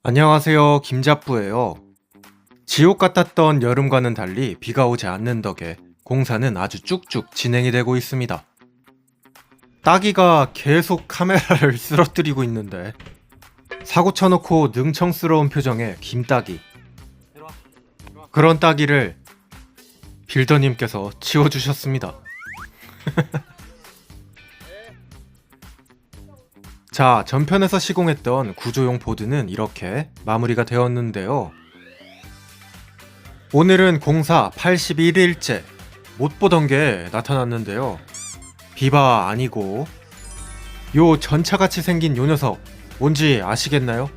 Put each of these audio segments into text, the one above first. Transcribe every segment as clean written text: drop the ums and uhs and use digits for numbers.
안녕하세요. 김잡부예요. 지옥 같았던 여름과는 달리 비가 오지 않는 덕에 공사는 아주 쭉쭉 진행이 되고 있습니다. 따기가 계속 카메라를 쓰러뜨리고 있는데 사고 쳐놓고 능청스러운 표정의 김따기. 그런 따기를 빌더님께서 치워주셨습니다. 자, 전편에서 시공했던 구조용 보드는 이렇게 마무리가 되었는데요. 오늘은 공사 81일째 못 보던 게 나타났는데요. 비바 아니고 요 전차같이 생긴 요 녀석 뭔지 아시겠나요?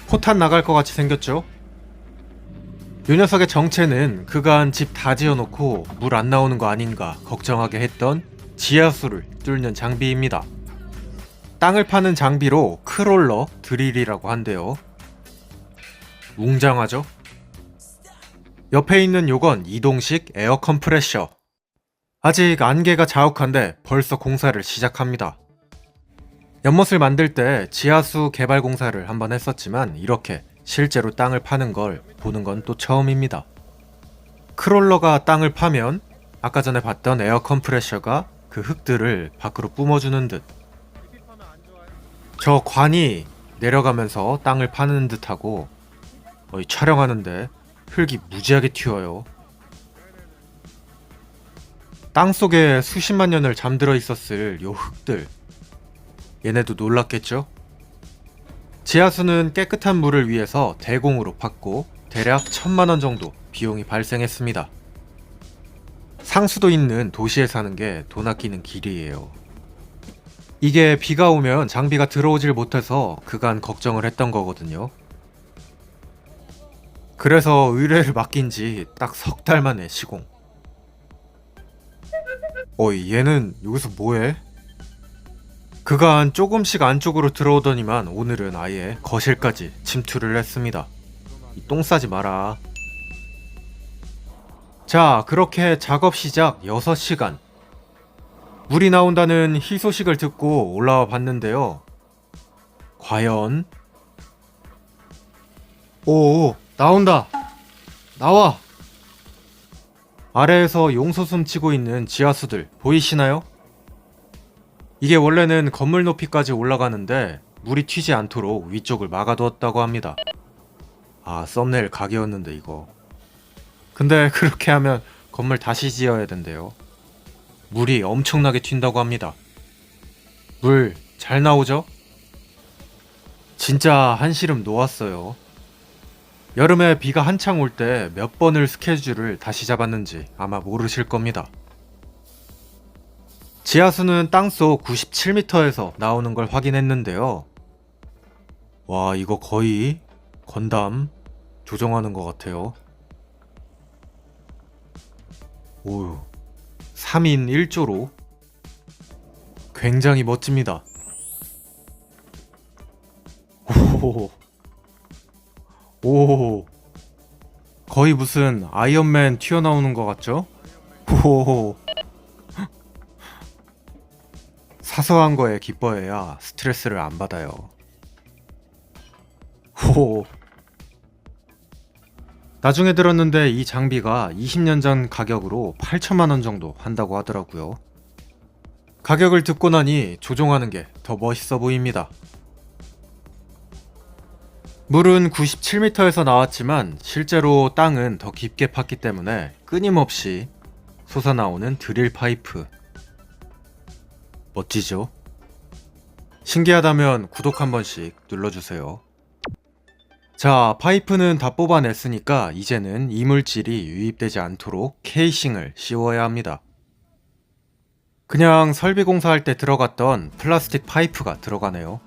포탄 나갈 것 같이 생겼죠? 요 녀석의 정체는 그간 집 다 지어놓고 물 안 나오는 거 아닌가 걱정하게 했던 지하수를 뚫는 장비입니다. 땅을 파는 장비로 크롤러 드릴이라고 한대요. 웅장하죠? 옆에 있는 요건 이동식 에어 컴프레셔. 아직 안개가 자욱한데 벌써 공사를 시작합니다. 연못을 만들 때 지하수 개발 공사를 한번 했었지만 이렇게 실제로 땅을 파는 걸 보는 건 또 처음입니다. 크롤러가 땅을 파면 아까 전에 봤던 에어 컴프레셔가 그 흙들을 밖으로 뿜어주는 듯, 저 관이 내려가면서 땅을 파는 듯하고 촬영하는데 흙이 무지하게 튀어요. 땅속에 수십만 년을 잠들어 있었을 요 흙들, 얘네도 놀랐겠죠? 지하수는 깨끗한 물을 위해서 대공으로 팠고 대략 1000만원 정도 비용이 발생했습니다. 상수도 있는 도시에 사는 게 돈 아끼는 길이에요. 이게 비가 오면 장비가 들어오질 못해서 그간 걱정을 했던 거거든요. 그래서 의뢰를 맡긴 지 딱 석 달 만에 시공. 얘는 여기서 뭐해? 그간 조금씩 안쪽으로 들어오더니만 오늘은 아예 거실까지 침투를 했습니다. 똥 싸지 마라. 자, 그렇게 작업 시작 6시간. 물이 나온다는 희소식을 듣고 올라와 봤는데요. 과연? 오, 나온다. 나와. 아래에서 용솟음 치고 있는 지하수들 보이시나요? 이게 원래는 건물 높이까지 올라가는데 물이 튀지 않도록 위쪽을 막아두었다고 합니다. 아, 썸네일 각이었는데 이거. 근데 그렇게 하면 건물 다시 지어야 된대요. 물이 엄청나게 튄다고 합니다. 물 잘 나오죠? 진짜 한시름 놓았어요. 여름에 비가 한창 올 때 몇 번을 스케줄을 다시 잡았는지 아마 모르실 겁니다. 지하수는 땅속 97m에서 나오는 걸 확인했는데요. 와, 이거 거의 건담 조정하는 것 같아요. 오유, 3인 1조로 굉장히 멋집니다. 오, 거의 무슨 아이언맨 튀어나오는 것 같죠? 오, 사소한 거에 기뻐해야 스트레스를 안 받아요. 오, 나중에 들었는데 이 장비가 20년 전 가격으로 8천만원 정도 한다고 하더라고요. 가격을 듣고 나니 조종하는 게 더 멋있어 보입니다. 물은 97m에서 나왔지만 실제로 땅은 더 깊게 팠기 때문에 끊임없이 솟아나오는 드릴 파이프. 멋지죠? 신기하다면 구독 한 번씩 눌러주세요. 자, 파이프는 다 뽑아냈으니까 이제는 이물질이 유입되지 않도록 케이싱을 씌워야 합니다. 그냥 설비 공사할 때 들어갔던 플라스틱 파이프가 들어가네요.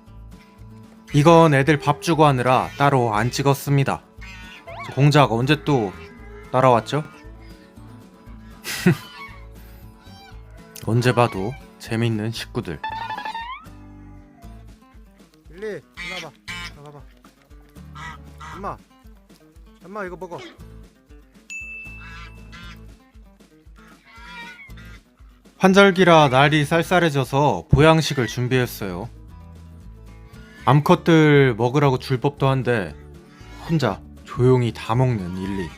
이건 애들 밥 주고 하느라 따로 안 찍었습니다. 공작 언제 또 따라왔죠? 언제 봐도 재밌는 식구들. 릴리, 일로 와봐. 일로 와봐. 엄마 이거 먹어. 환절기라 날이 쌀쌀해져서 보양식을 준비했어요. 암컷들 먹으라고 줄 법도 한데 혼자 조용히 다 먹는 일리.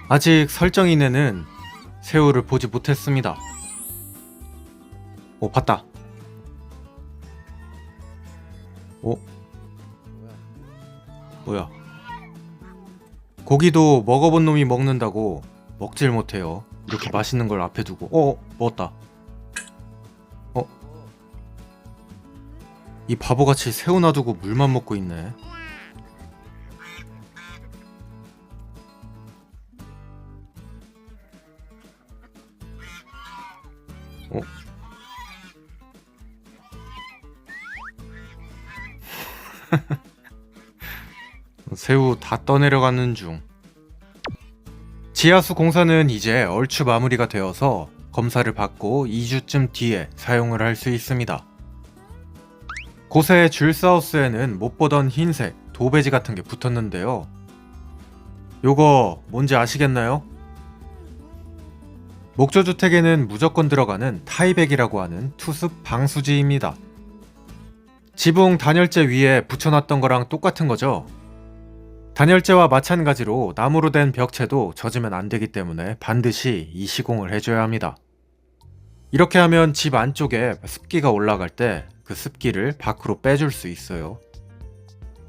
아직 설정인에는 새우를 보지 못했습니다. 오, 봤다. 오, 뭐야? 고기도 먹어본 놈이 먹는다고 먹질 못해요. 이렇게 맛있는 걸 앞에 두고. 먹었다. 이 바보같이 새우 놔두고 물만 먹고 있네. 새우 다 떠내려가는 중. 지하수 공사는 이제 얼추 마무리가 되어서 검사를 받고 2주쯤 뒤에 사용을 할 수 있습니다. 곳의 줄사우스에는 못 보던 흰색 도배지 같은 게 붙었는데요. 요거 뭔지 아시겠나요? 목조주택에는 무조건 들어가는 타이백이라고 하는 투습 방수지입니다. 지붕 단열재 위에 붙여놨던 거랑 똑같은 거죠. 단열재와 마찬가지로 나무로 된 벽체도 젖으면 안 되기 때문에 반드시 이 시공을 해줘야 합니다. 이렇게 하면 집 안쪽에 습기가 올라갈 때 그 습기를 밖으로 빼줄 수 있어요.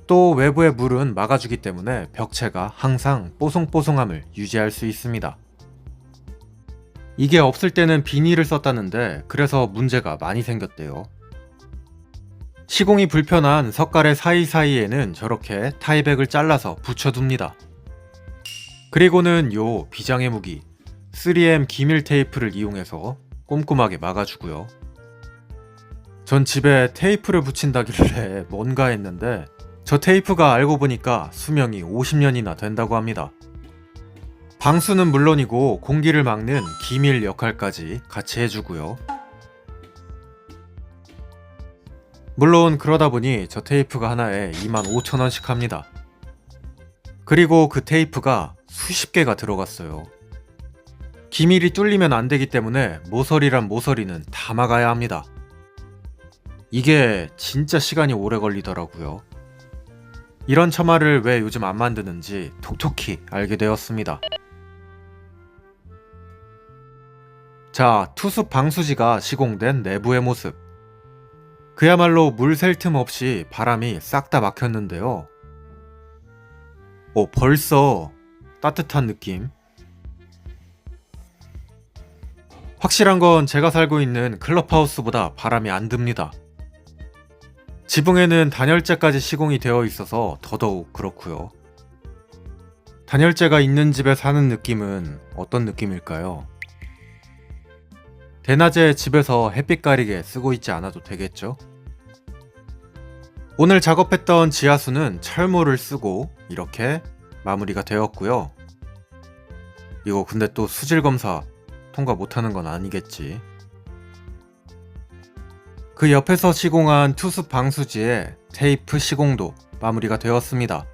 또 외부의 물은 막아주기 때문에 벽체가 항상 뽀송뽀송함을 유지할 수 있습니다. 이게 없을 때는 비닐을 썼다는데 그래서 문제가 많이 생겼대요. 시공이 불편한 석가래 사이사이에는 저렇게 타이백을 잘라서 붙여둡니다. 그리고는 요 비장의 무기 3M 기밀 테이프를 이용해서 꼼꼼하게 막아주고요. 전 집에 테이프를 붙인다길래 뭔가 했는데 저 테이프가 알고 보니까 수명이 50년이나 된다고 합니다. 방수는 물론이고 공기를 막는 기밀 역할까지 같이 해주고요. 물론 그러다 보니 저 테이프가 하나에 25,000원씩 합니다. 그리고 그 테이프가 수십 개가 들어갔어요. 기밀이 뚫리면 안 되기 때문에 모서리란 모서리는 다 막아야 합니다. 이게 진짜 시간이 오래 걸리더라고요. 이런 처마를 왜 요즘 안 만드는지 톡톡히 알게 되었습니다. 자, 투습 방수지가 시공된 내부의 모습. 그야말로 물 셀 틈 없이 바람이 싹 다 막혔는데요. 벌써 따뜻한 느낌. 확실한 건 제가 살고 있는 클럽하우스보다 바람이 안 듭니다. 지붕에는 단열재까지 시공이 되어 있어서 더더욱 그렇고요. 단열재가 있는 집에 사는 느낌은 어떤 느낌일까요? 대낮에 집에서 햇빛 가리개 쓰고 있지 않아도 되겠죠? 오늘 작업했던 지하수는 철모를 쓰고 이렇게 마무리가 되었고요. 이거 근데 또 수질 검사 통과 못하는 건 아니겠지. 그 옆에서 시공한 투습 방수지에 테이프 시공도 마무리가 되었습니다.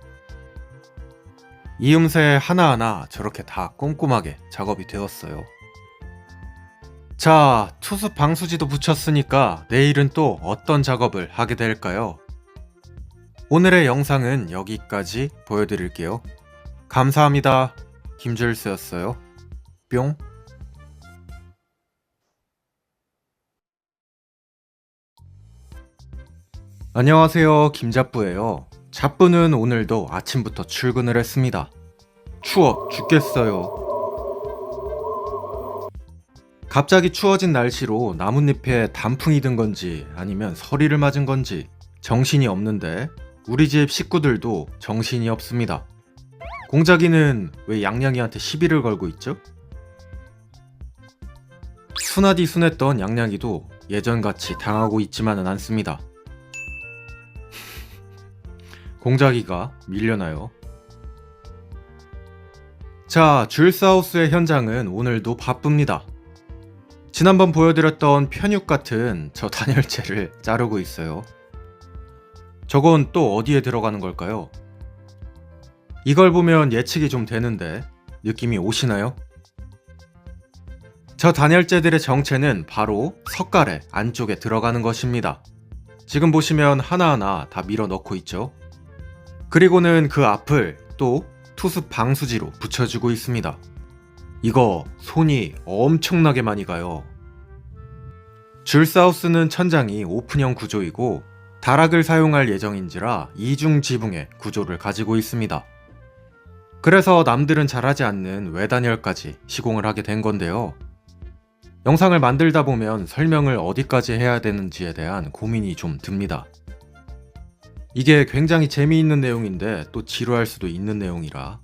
이음새 하나하나 저렇게 다 꼼꼼하게 작업이 되었어요. 자, 투습 방수지도 붙였으니까 내일은 또 어떤 작업을 하게 될까요? 오늘의 영상은 여기까지 보여드릴게요. 감사합니다. 김줄스였어요. 뿅. 안녕하세요, 김잡부예요. 잡부는 오늘도 아침부터 출근을 했습니다. 추워 죽겠어요. 갑자기 추워진 날씨로 나뭇잎에 단풍이 든 건지 아니면 서리를 맞은 건지 정신이 없는데 우리 집 식구들도 정신이 없습니다. 공자기는 왜 양양이한테 시비를 걸고 있죠? 순하디 순했던 양양이도 예전같이 당하고 있지만은 않습니다. 공자기가 밀려나요. 자, 줄사우스의 현장은 오늘도 바쁩니다. 지난번 보여드렸던 편육 같은 저 단열재를 자르고 있어요. 저건 또 어디에 들어가는 걸까요? 이걸 보면 예측이 좀 되는데 느낌이 오시나요? 저 단열재들의 정체는 바로 석가래 안쪽에 들어가는 것입니다. 지금 보시면 하나하나 다 밀어 넣고 있죠. 그리고는 그 앞을 또 투습 방수지로 붙여주고 있습니다. 이거 손이 엄청나게 많이 가요. 줄사우스는 천장이 오픈형 구조이고 다락을 사용할 예정인지라 이중 지붕의 구조를 가지고 있습니다. 그래서 남들은 잘하지 않는 외단열까지 시공을 하게 된 건데요. 영상을 만들다 보면 설명을 어디까지 해야 되는지에 대한 고민이 좀 듭니다. 이게 굉장히 재미있는 내용인데 또 지루할 수도 있는 내용이라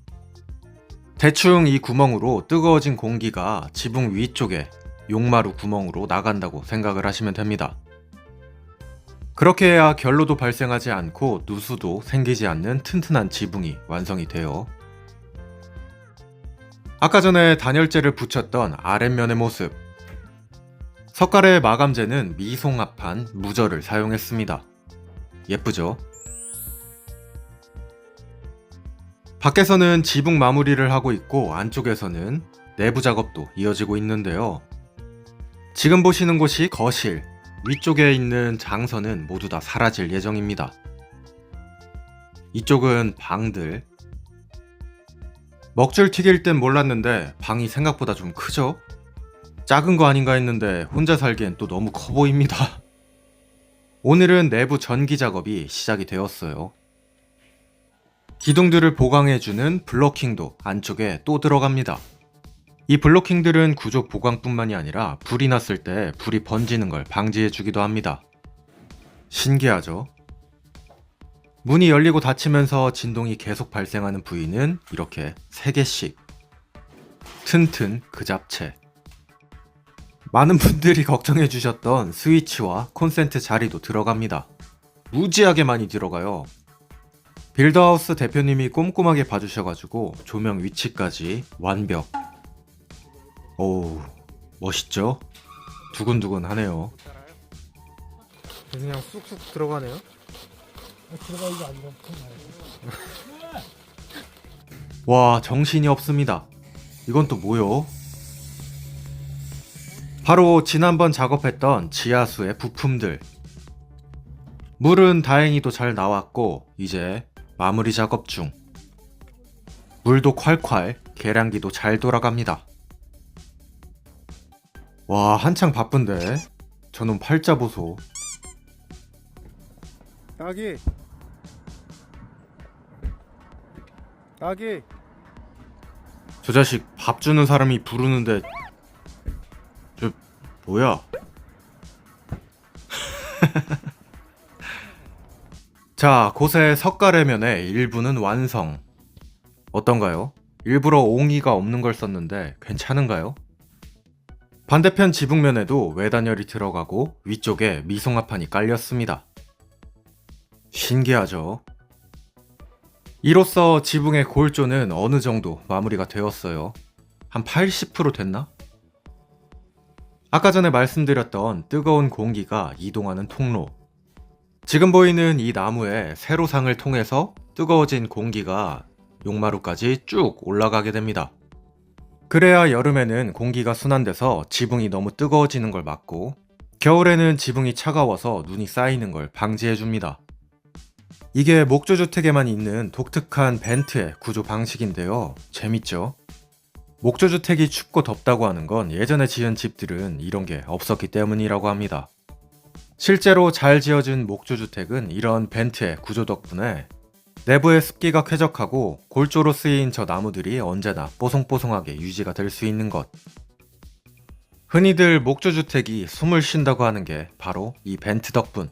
대충 이 구멍으로 뜨거워진 공기가 지붕 위쪽에 용마루 구멍으로 나간다고 생각을 하시면 됩니다. 그렇게 해야 결로도 발생하지 않고 누수도 생기지 않는 튼튼한 지붕이 완성이 돼요. 아까 전에 단열재를 붙였던 아랫면의 모습. 석가래의 마감재는 미송합한 무절을 사용했습니다. 예쁘죠? 밖에서는 지붕 마무리를 하고 있고 안쪽에서는 내부 작업도 이어지고 있는데요. 지금 보시는 곳이 거실, 위쪽에 있는 장선은 모두 다 사라질 예정입니다. 이쪽은 방들. 먹줄 튀길 땐 몰랐는데 방이 생각보다 좀 크죠? 작은 거 아닌가 했는데 혼자 살기엔 또 너무 커 보입니다. 오늘은 내부 전기 작업이 시작이 되었어요. 기둥들을 보강해주는 블로킹도 안쪽에 또 들어갑니다. 이 블로킹들은 구조 보강뿐만이 아니라 불이 났을 때 불이 번지는 걸 방지해주기도 합니다. 신기하죠? 문이 열리고 닫히면서 진동이 계속 발생하는 부위는 이렇게 3개씩. 튼튼 그 잡채. 많은 분들이 걱정해주셨던 스위치와 콘센트 자리도 들어갑니다. 무지하게 많이 들어가요. 빌더하우스 대표님이 꼼꼼하게 봐주셔가지고 조명 위치까지 완벽. 오우, 멋있죠? 두근두근 하네요. 그냥 쑥쑥 들어가네요. 들어가는 게 아니라 와, 정신이 없습니다. 이건 또 뭐요? 바로 지난번 작업했던 지하수의 부품들. 물은 다행히도 잘 나왔고 이제 마무리 작업 중. 물도 콸콸, 계량기도 잘 돌아갑니다. 와, 한창 바쁜데 저놈 팔자 보소. 딸기. 딸기. 저 자식 밥 주는 사람이 부르는데 저 뭐야? 자, 곳의 석가래면의 일부는 완성. 어떤가요? 일부러 옹이가 없는 걸 썼는데 괜찮은가요? 반대편 지붕면에도 외단열이 들어가고 위쪽에 미송합판이 깔렸습니다. 신기하죠? 이로써 지붕의 골조는 어느 정도 마무리가 되었어요. 한 80% 됐나? 아까 전에 말씀드렸던 뜨거운 공기가 이동하는 통로. 지금 보이는 이 나무의 세로상을 통해서 뜨거워진 공기가 용마루까지 쭉 올라가게 됩니다. 그래야 여름에는 공기가 순환돼서 지붕이 너무 뜨거워지는 걸 막고 겨울에는 지붕이 차가워서 눈이 쌓이는 걸 방지해줍니다. 이게 목조주택에만 있는 독특한 벤트의 구조 방식인데요. 재밌죠? 목조주택이 춥고 덥다고 하는 건 예전에 지은 집들은 이런 게 없었기 때문이라고 합니다. 실제로 잘 지어진 목조주택은 이런 벤트의 구조 덕분에 내부의 습기가 쾌적하고 골조로 쓰인 저 나무들이 언제나 뽀송뽀송하게 유지가 될 수 있는 것. 흔히들 목조주택이 숨을 쉰다고 하는 게 바로 이 벤트 덕분.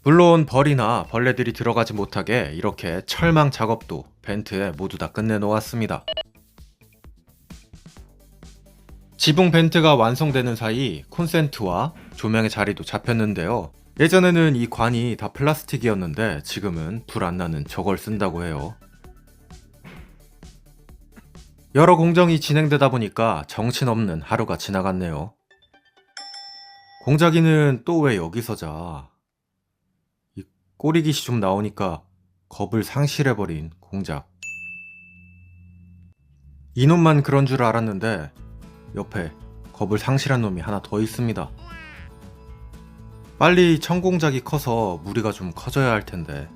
물론 벌이나 벌레들이 들어가지 못하게 이렇게 철망 작업도 벤트에 모두 다 끝내놓았습니다. 지붕 벤트가 완성되는 사이 콘센트와 조명의 자리도 잡혔는데요. 예전에는 이 관이 다 플라스틱이었는데 지금은 불 안 나는 저걸 쓴다고 해요. 여러 공정이 진행되다 보니까 정신없는 하루가 지나갔네요. 공자기는 또 왜 여기서 자? 이 꼬리깃이 좀 나오니까 겁을 상실해버린 공작. 이놈만 그런 줄 알았는데 옆에 겁을 상실한 놈이 하나 더 있습니다. 빨리 천공작이 커서 무리가 좀 커져야 할 텐데.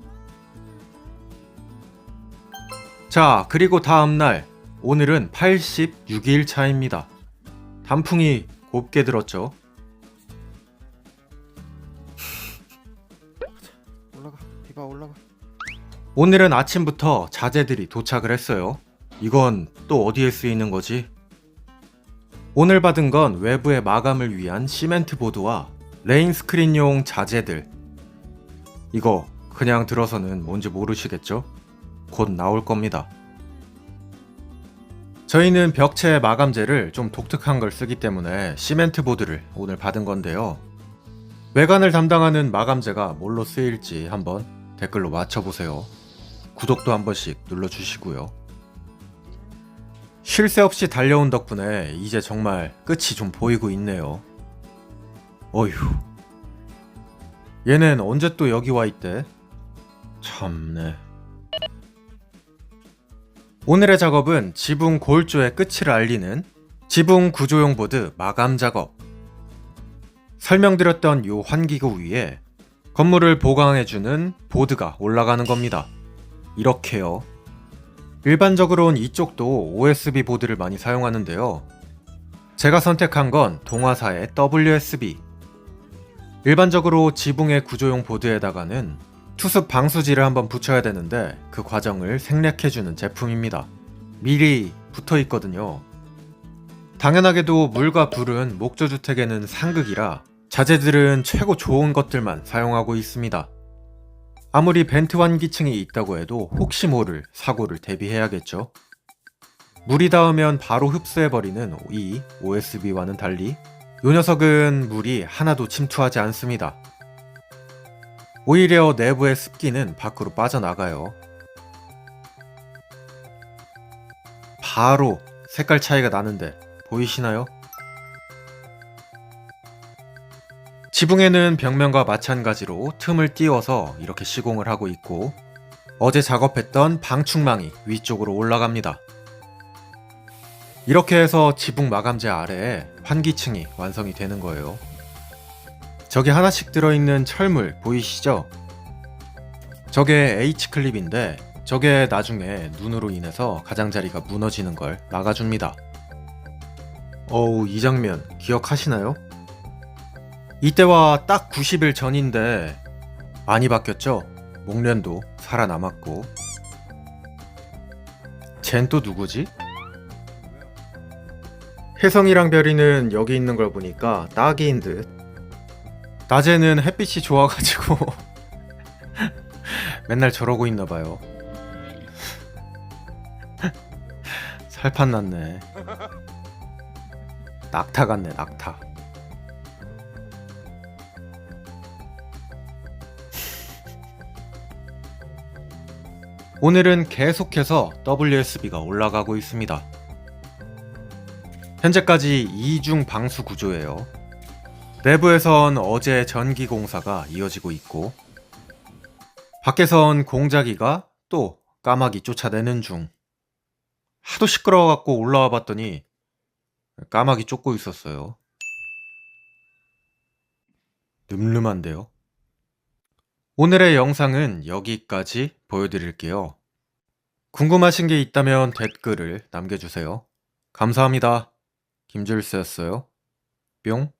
자, 그리고 다음날, 오늘은 86일 차입니다. 단풍이 곱게 들었죠. 올라가. 비바 올라가. 오늘은 아침부터 자재들이 도착을 했어요. 이건 또 어디에 쓰이는 거지? 오늘 받은 건 외부의 마감을 위한 시멘트 보드와 레인 스크린용 자재들. 이거 그냥 들어서는 뭔지 모르시겠죠? 곧 나올 겁니다. 저희는 벽체 마감재를 좀 독특한 걸 쓰기 때문에 시멘트 보드를 오늘 받은 건데요. 외관을 담당하는 마감재가 뭘로 쓰일지 한번 댓글로 맞춰보세요. 구독도 한 번씩 눌러주시고요. 쉴 새 없이 달려온 덕분에 이제 정말 끝이 좀 보이고 있네요. 어휴, 얘는 언제 또 여기 와 있대? 참네. 오늘의 작업은 지붕 골조의 끝을 알리는 지붕 구조용 보드 마감 작업. 설명드렸던 요 환기구 위에 건물을 보강해주는 보드가 올라가는 겁니다. 이렇게요. 일반적으로는 이쪽도 OSB 보드를 많이 사용하는데요. 제가 선택한 건 동화사의 WSB. 일반적으로 지붕의 구조용 보드에다가는 투습 방수지를 한번 붙여야 되는데 그 과정을 생략해주는 제품입니다. 미리 붙어 있거든요. 당연하게도 물과 불은 목조주택에는 상극이라 자재들은 최고 좋은 것들만 사용하고 있습니다. 아무리 벤트 환기층이 있다고 해도 혹시 모를 사고를 대비해야겠죠. 물이 닿으면 바로 흡수해버리는 이 OSB와는 달리 이 녀석은 물이 하나도 침투하지 않습니다. 오히려 내부의 습기는 밖으로 빠져나가요. 바로 색깔 차이가 나는데 보이시나요? 지붕에는 벽면과 마찬가지로 틈을 띄워서 이렇게 시공을 하고 있고 어제 작업했던 방충망이 위쪽으로 올라갑니다. 이렇게 해서 지붕 마감재 아래에 환기층이 완성이 되는 거예요. 저기 하나씩 들어있는 철물 보이시죠? 저게 H클립인데 저게 나중에 눈으로 인해서 가장자리가 무너지는 걸 막아줍니다. 어우, 이 장면 기억하시나요? 이때와 딱 90일 전인데 많이 바뀌었죠? 목련도 살아남았고. 쟨 또 누구지? 혜성이랑 별이는 여기 있는 걸 보니까 딱이인 듯. 낮에는 햇빛이 좋아가지고 맨날 저러고 있나봐요. 살판 났네. 낙타 같네, 낙타. 오늘은 계속해서 WSB가 올라가고 있습니다. 현재까지 2중 방수 구조예요. 내부에선 어제 전기 공사가 이어지고 있고 밖에선 공자기가 또 까마귀 쫓아내는 중. 하도 시끄러워갖고 올라와 봤더니 까마귀 쫓고 있었어요. 늠름한데요? 오늘의 영상은 여기까지 보여드릴게요. 궁금하신 게 있다면 댓글을 남겨주세요. 감사합니다. 김줄스였어요. 뿅.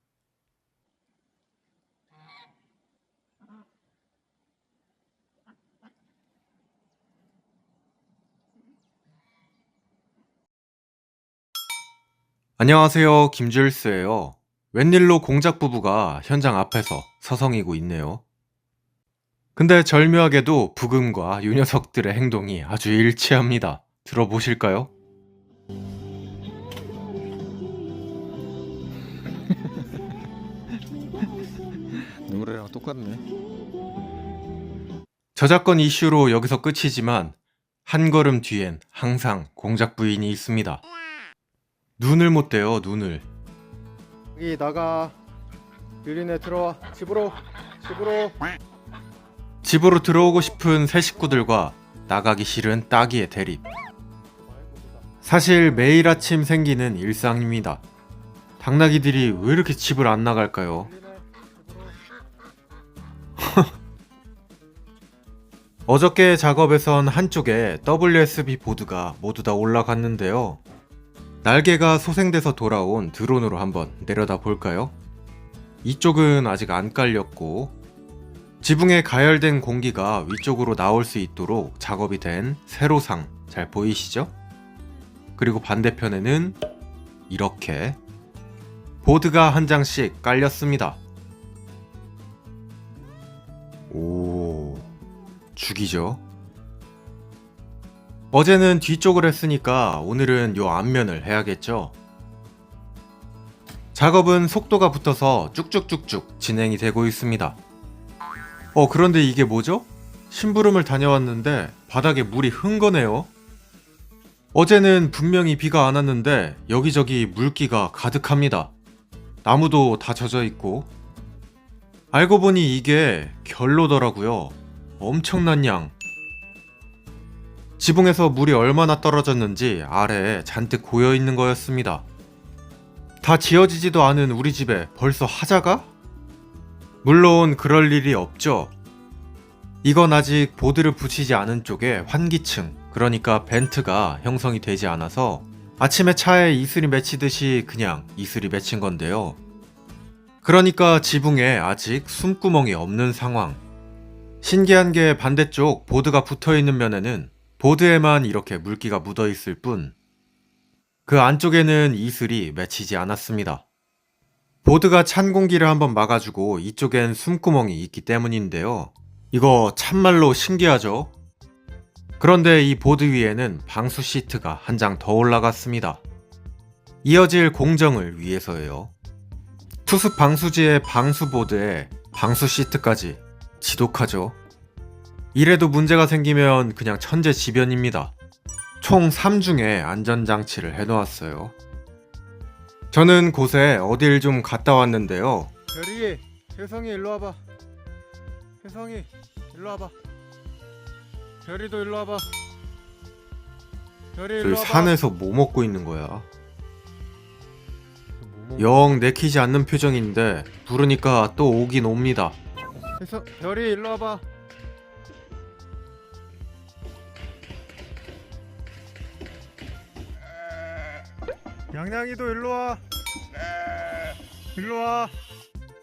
안녕하세요. 김줄스예요. 웬일로 공작 부부가 현장 앞에서 서성이고 있네요. 근데 절묘하게도 부금과 요 녀석들의 행동이 아주 일치합니다. 들어보실까요? 노래랑 똑같네. 저작권 이슈로 여기서 끝이지만 한 걸음 뒤엔 항상 공작 부인이 있습니다. 눈을 못 떼요, 눈을. 여기 나가. 유리네 들어와. 집으로. 집으로 들어오고 싶은 새 식구들과 나가기 싫은 따기의 대립. 사실 매일 아침 생기는 일상입니다. 당나귀들이 왜 이렇게 집을 안 나갈까요? 어저께 작업에선 한쪽에 WSB 보드가 모두 다 올라갔는데요. 날개가 소생돼서 돌아온 드론으로 한번 내려다 볼까요? 이쪽은 아직 안 깔렸고 지붕에 가열된 공기가 위쪽으로 나올 수 있도록 작업이 된 세로상 잘 보이시죠? 그리고 반대편에는 이렇게 보드가 한 장씩 깔렸습니다. 오, 죽이죠? 어제는 뒤쪽을 했으니까 오늘은 요 앞면을 해야겠죠? 작업은 속도가 붙어서 쭉쭉쭉쭉 진행이 되고 있습니다. 그런데 이게 뭐죠? 심부름을 다녀왔는데 바닥에 물이 흐른 거네요. 어제는 분명히 비가 안 왔는데 여기저기 물기가 가득합니다. 나무도 다 젖어 있고. 알고 보니 이게 결로더라고요. 엄청난 양. 지붕에서 물이 얼마나 떨어졌는지 아래에 잔뜩 고여 있는 거였습니다. 다 지어지지도 않은 우리 집에 벌써 하자가? 물론 그럴 일이 없죠. 이건 아직 보드를 붙이지 않은 쪽에 환기층, 그러니까 벤트가 형성이 되지 않아서 아침에 차에 이슬이 맺히듯이 그냥 이슬이 맺힌 건데요. 그러니까 지붕에 아직 숨구멍이 없는 상황. 신기한 게 반대쪽 보드가 붙어 있는 면에는 보드에만 이렇게 물기가 묻어 있을 뿐, 그 안쪽에는 이슬이 맺히지 않았습니다. 보드가 찬 공기를 한번 막아주고 이쪽엔 숨구멍이 있기 때문인데요. 이거 참말로 신기하죠? 그런데 이 보드 위에는 방수 시트가 한 장 더 올라갔습니다. 이어질 공정을 위해서예요. 투습 방수지의 방수 보드에 방수 시트까지 지독하죠? 이래도 문제가 생기면 그냥 천재지변입니다. 총 3중에 안전장치를 해놓았어요. 저는 곳에 어딜 좀 갔다 왔는데요. 별이, 혜성이 일로 와봐. 혜성이 일로 와봐. 별이도 일로 와봐. 별이 일로 저기 와봐. 산에서 뭐 먹고 있는 거야? 뭐 영 내키지 않는 표정인데 부르니까 또 오긴 옵니다. 별이 일로 와봐. 양양이도 일로 와. 일로 와.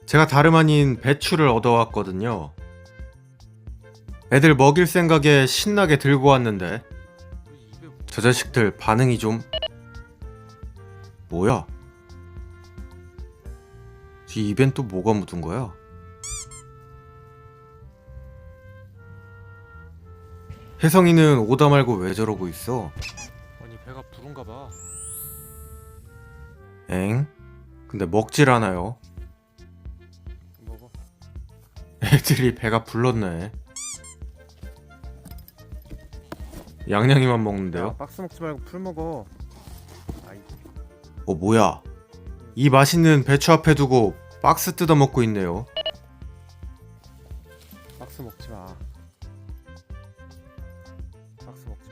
제가 다름 아닌 배추를 얻어왔거든요. 애들 먹일 생각에 신나게 들고 왔는데 저 자식들 반응이 좀... 뭐야? 이 입엔 또 뭐가 묻은 거야? 혜성이는 오다 말고 왜 저러고 있어? 아니 배가 부른가 봐. 엥? 근데 먹질 않아요. 먹어. 애들이 배가 불렀네. 양양이만 먹는데요? 야, 박스 먹지 말고 풀 먹어. 아이. 뭐야? 이 맛있는 배추 앞에 두고 박스 뜯어 먹고 있네요. 박스 먹지 마. 박스 먹지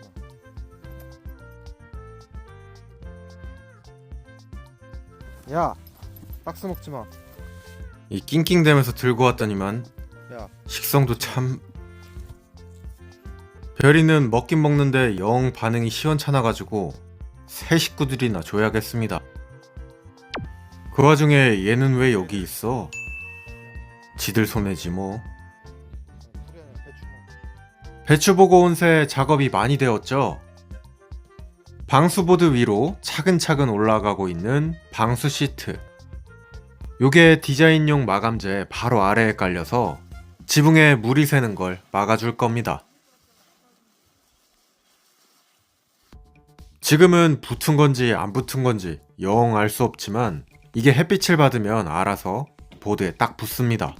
마. 야, 박스 먹지 마. 이 낑낑대면서 들고 왔더니만 야, 식성도 참... 별이는 먹긴 먹는데 영 반응이 시원찮아가지고 새 식구들이나 줘야겠습니다. 그 와중에 얘는 왜 여기 있어? 지들 손해지 뭐. 배추 보고 온 새 작업이 많이 되었죠? 방수보드 위로 차근차근 올라가고 있는 방수 시트. 요게 디자인용 마감재 바로 아래에 깔려서 지붕에 물이 새는 걸 막아줄 겁니다. 지금은 붙은 건지 안 붙은 건지 영 알 수 없지만 이게 햇빛을 받으면 알아서 보드에 딱 붙습니다.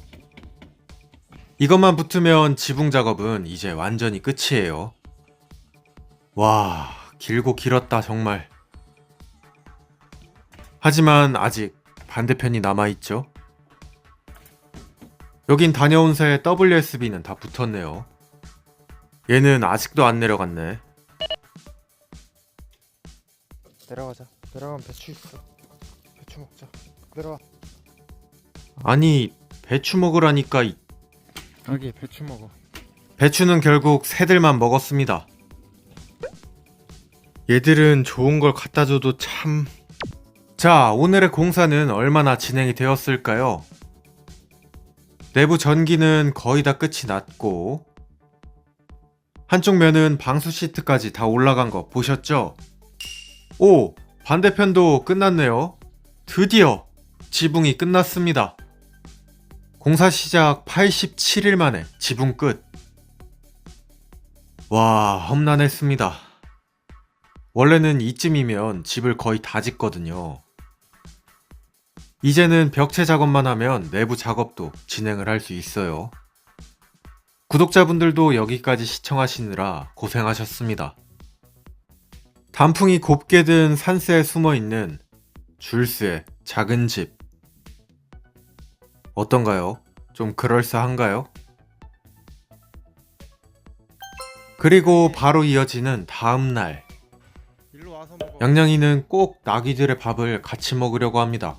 이것만 붙으면 지붕 작업은 이제 완전히 끝이에요. 와, 길고 길었다 정말. 하지만 아직 반대편이 남아있죠. 여긴 다녀온 새 WSB는 다 붙었네요. 얘는 아직도 안 내려갔네. 내려가자. 내려가면 배추 있어. 배추 먹자. 내려와. 아니 배추 먹으라니까 여기 배추 먹어. 배추는 결국 새들만 먹었습니다. 얘들은 좋은 걸 갖다 줘도 참... 자, 오늘의 공사는 얼마나 진행이 되었을까요? 내부 전기는 거의 다 끝이 났고, 한쪽 면은 방수 시트까지 다 올라간 거 보셨죠? 오! 반대편도 끝났네요. 드디어 지붕이 끝났습니다. 공사 시작 87일 만에 지붕 끝. 와, 험난했습니다. 원래는 이쯤이면 집을 거의 다 짓거든요. 이제는 벽체 작업만 하면 내부 작업도 진행을 할 수 있어요. 구독자분들도 여기까지 시청하시느라 고생하셨습니다. 단풍이 곱게 든 산세에 숨어있는 줄스의 작은 집. 어떤가요? 좀 그럴싸한가요? 그리고 바로 이어지는 다음날. 일로 와서 먹어. 양양이는 꼭 나귀들의 밥을 같이 먹으려고 합니다.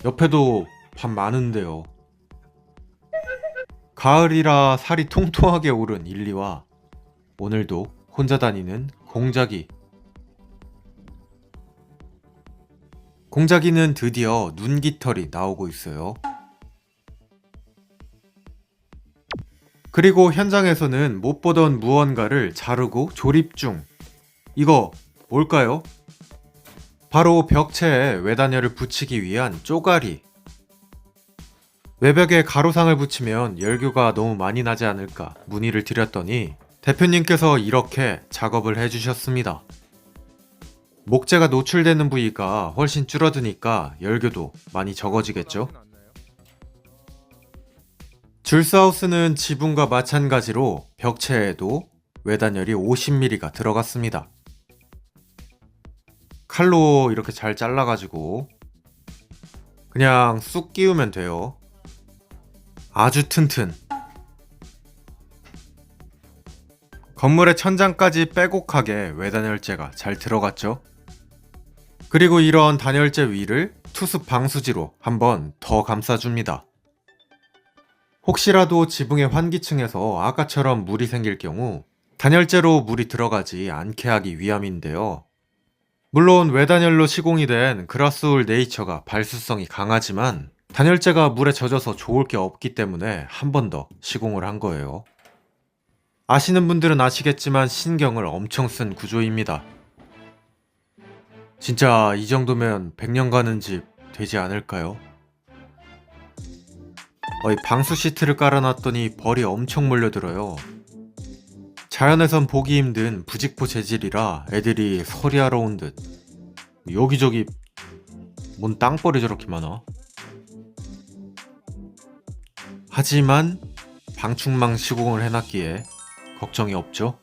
옆에도 밥 많은데요. 가을이라 살이 통통하게 오른 일리와 오늘도 혼자 다니는 공자기. 공자기는 드디어 눈깃털이 나오고 있어요. 그리고 현장에서는 못 보던 무언가를 자르고 조립 중. 이거 뭘까요? 바로 벽체에 외단열을 붙이기 위한 쪼가리. 외벽에 가로상을 붙이면 열교가 너무 많이 나지 않을까 문의를 드렸더니 대표님께서 이렇게 작업을 해주셨습니다. 목재가 노출되는 부위가 훨씬 줄어드니까 열교도 많이 적어지겠죠? 줄스하우스는 지붕과 마찬가지로 벽체에도 외단열이 50mm가 들어갔습니다. 칼로 이렇게 잘 잘라가지고 그냥 쑥 끼우면 돼요. 아주 튼튼. 건물의 천장까지 빼곡하게 외단열재가 잘 들어갔죠. 그리고 이런 단열재 위를 투습 방수지로 한번 더 감싸줍니다. 혹시라도 지붕의 환기층에서 아까처럼 물이 생길 경우 단열재로 물이 들어가지 않게 하기 위함인데요. 물론 외단열로 시공이 된 그라스홀 네이처가 발수성이 강하지만 단열재가 물에 젖어서 좋을 게 없기 때문에 한 번 더 시공을 한 거예요. 아시는 분들은 아시겠지만 신경을 엄청 쓴 구조입니다. 진짜 이 정도면 100년 가는 집 되지 않을까요? 방수 시트를 깔아놨더니 벌이 엄청 몰려들어요. 자연에선 보기 힘든 부직포 재질이라 애들이 서리하러 온 듯. 여기저기 뭔 땅벌이 저렇게 많아? 하지만 방충망 시공을 해놨기에 걱정이 없죠.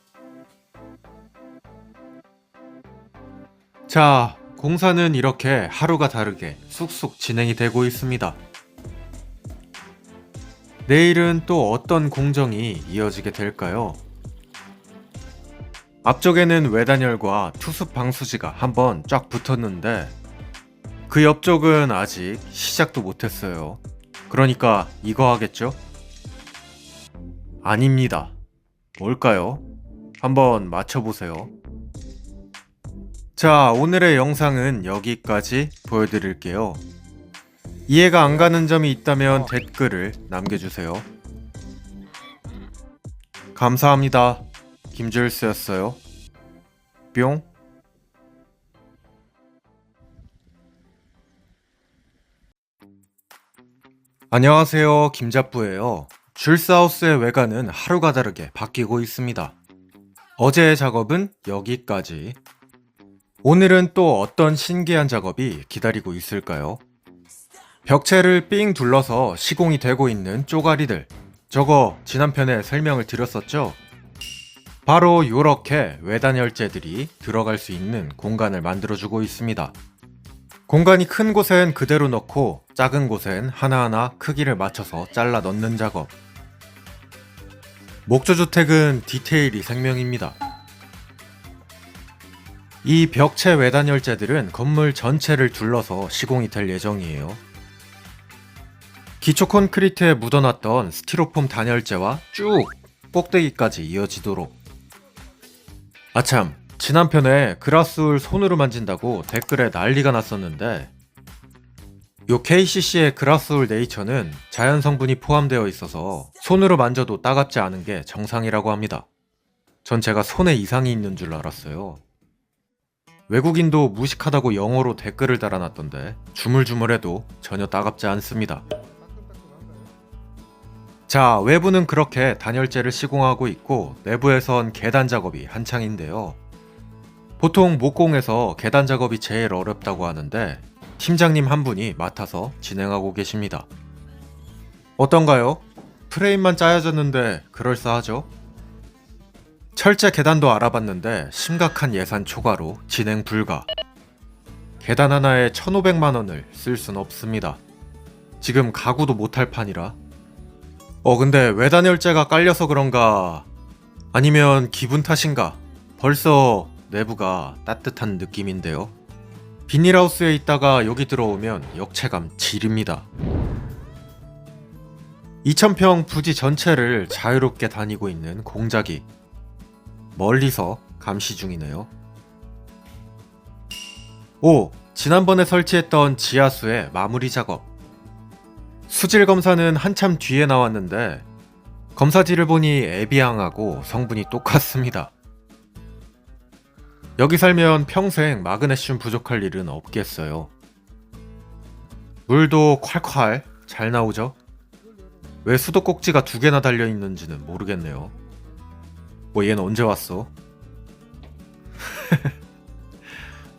자, 공사는 이렇게 하루가 다르게 쑥쑥 진행이 되고 있습니다. 내일은 또 어떤 공정이 이어지게 될까요? 앞쪽에는 외단열과 투습 방수지가 한번 쫙 붙었는데 그 옆쪽은 아직 시작도 못했어요. 그러니까 이거 하겠죠? 아닙니다. 뭘까요? 한번 맞춰보세요. 자, 오늘의 영상은 여기까지 보여드릴게요. 이해가 안 가는 점이 있다면 댓글을 남겨주세요. 감사합니다. 김줄스였어요. 뿅. 안녕하세요. 김잡부예요. 줄스하우스의 외관은 하루가 다르게 바뀌고 있습니다. 어제의 작업은 여기까지. 오늘은 또 어떤 신기한 작업이 기다리고 있을까요? 벽체를 삥 둘러서 시공이 되고 있는 쪼가리들. 저거 지난 편에 설명을 드렸었죠? 바로 요렇게 외단열재들이 들어갈 수 있는 공간을 만들어주고 있습니다. 공간이 큰 곳엔 그대로 넣고 작은 곳엔 하나하나 크기를 맞춰서 잘라 넣는 작업. 목조주택은 디테일이 생명입니다. 이 벽체 외단열재들은 건물 전체를 둘러서 시공이 될 예정이에요. 기초 콘크리트에 묻어놨던 스티로폼 단열재와 쭉 꼭대기까지 이어지도록. 아참, 지난 편에 그라스울 손으로 만진다고 댓글에 난리가 났었는데, 요 KCC의 그라스울 네이처는 자연 성분이 포함되어 있어서 손으로 만져도 따갑지 않은 게 정상이라고 합니다. 전 제가 손에 이상이 있는 줄 알았어요. 외국인도 무식하다고 영어로 댓글을 달아놨던데 주물주물해도 전혀 따갑지 않습니다. 자, 외부는 그렇게 단열재를 시공하고 있고 내부에선 계단 작업이 한창인데요. 보통 목공에서 계단 작업이 제일 어렵다고 하는데 팀장님 한 분이 맡아서 진행하고 계십니다. 어떤가요? 프레임만 짜여졌는데 그럴싸하죠? 철제 계단도 알아봤는데 심각한 예산 초과로 진행 불가. 계단 하나에 1,500만 원을 쓸 순 없습니다. 지금 가구도 못할 판이라. 근데 외단열재가 깔려서 그런가? 아니면 기분 탓인가? 벌써 내부가 따뜻한 느낌인데요. 비닐하우스에 있다가 여기 들어오면 역체감 지립니다. 2,000평 부지 전체를 자유롭게 다니고 있는 공작이 멀리서 감시 중이네요. 오! 지난번에 설치했던 지하수의 마무리 작업. 수질 검사는 한참 뒤에 나왔는데 검사지를 보니 에비앙하고 성분이 똑같습니다. 여기 살면 평생 마그네슘 부족할 일은 없겠어요. 물도 콸콸 잘 나오죠? 왜 수도꼭지가 2개나 달려있는지는 모르겠네요. 뭐 얘는 언제 왔어?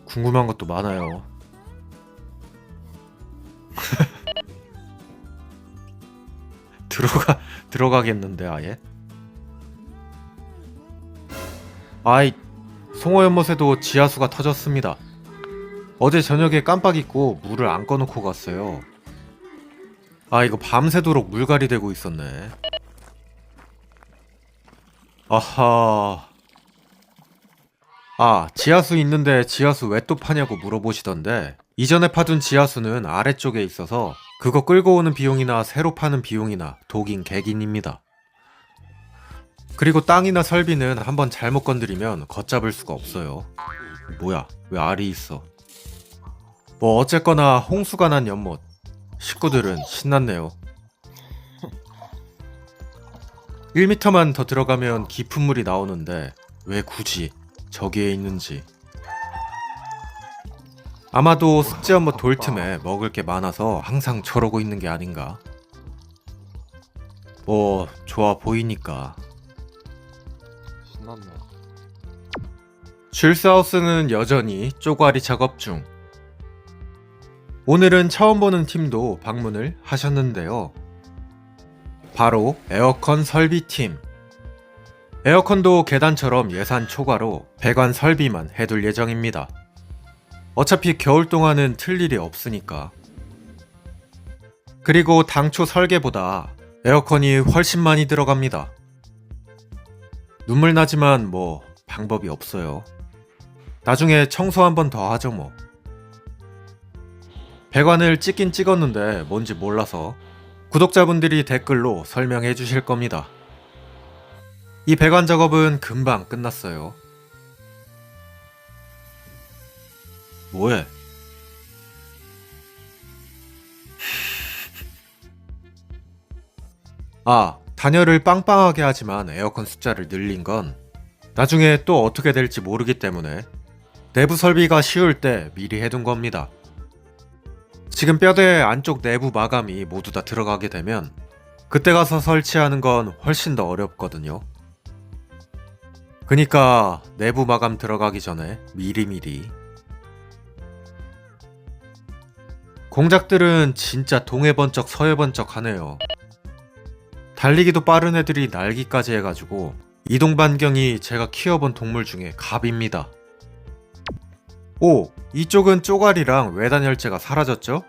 궁금한 것도 많아요. 들어가겠는데 아예? 아이, 송어연못에도 지하수가 터졌습니다. 어제 저녁에 깜빡 잊고 물을 안 꺼놓고 갔어요. 아, 이거 밤새도록 물갈이 되고 있었네. 아하. 아, 지하수 있는데 지하수 왜 또 파냐고 물어보시던데 이전에 파둔 지하수는 아래쪽에 있어서 그거 끌고 오는 비용이나 새로 파는 비용이나 독인 객인입니다. 그리고 땅이나 설비는 한번 잘못 건드리면 걷잡을 수가 없어요. 뭐야, 왜 알이 있어? 뭐 어쨌거나 홍수가 난 연못. 식구들은 신났네요. 1m만 더 들어가면 깊은 물이 나오는데 왜 굳이 저기에 있는지. 아마도 숙제연못 돌 틈에 먹을 게 많아서 항상 저러고 있는 게 아닌가. 뭐 좋아 보이니까. 신났네. 쉴스하우스는 여전히 쪼가리 작업 중. 오늘은 처음 보는 팀도 방문을 하셨는데요. 바로 에어컨 설비팀. 에어컨도 계단처럼 예산 초과로 배관 설비만 해둘 예정입니다. 어차피 겨울 동안은 틀 일이 없으니까. 그리고 당초 설계보다 에어컨이 훨씬 많이 들어갑니다. 눈물 나지만 뭐 방법이 없어요. 나중에 청소 한 번 더 하죠 뭐. 배관을 찍긴 찍었는데 뭔지 몰라서 구독자분들이 댓글로 설명해 주실 겁니다. 이 배관 작업은 금방 끝났어요. 뭐해? 아, 단열을 빵빵하게 하지만 에어컨 숫자를 늘린 건 나중에 또 어떻게 될지 모르기 때문에 내부 설비가 쉬울 때 미리 해둔 겁니다. 지금 뼈대 안쪽 내부 마감이 모두 다 들어가게 되면 그때 가서 설치하는 건 훨씬 더 어렵거든요. 그니까 내부 마감 들어가기 전에 미리미리. 공작들은 진짜 동해 번쩍 서해 번쩍 하네요. 달리기도 빠른 애들이 날기까지 해가지고 이동 반경이 제가 키워본 동물 중에 갑입니다. 오! 이쪽은 쪼가리랑 외단열재가 사라졌죠?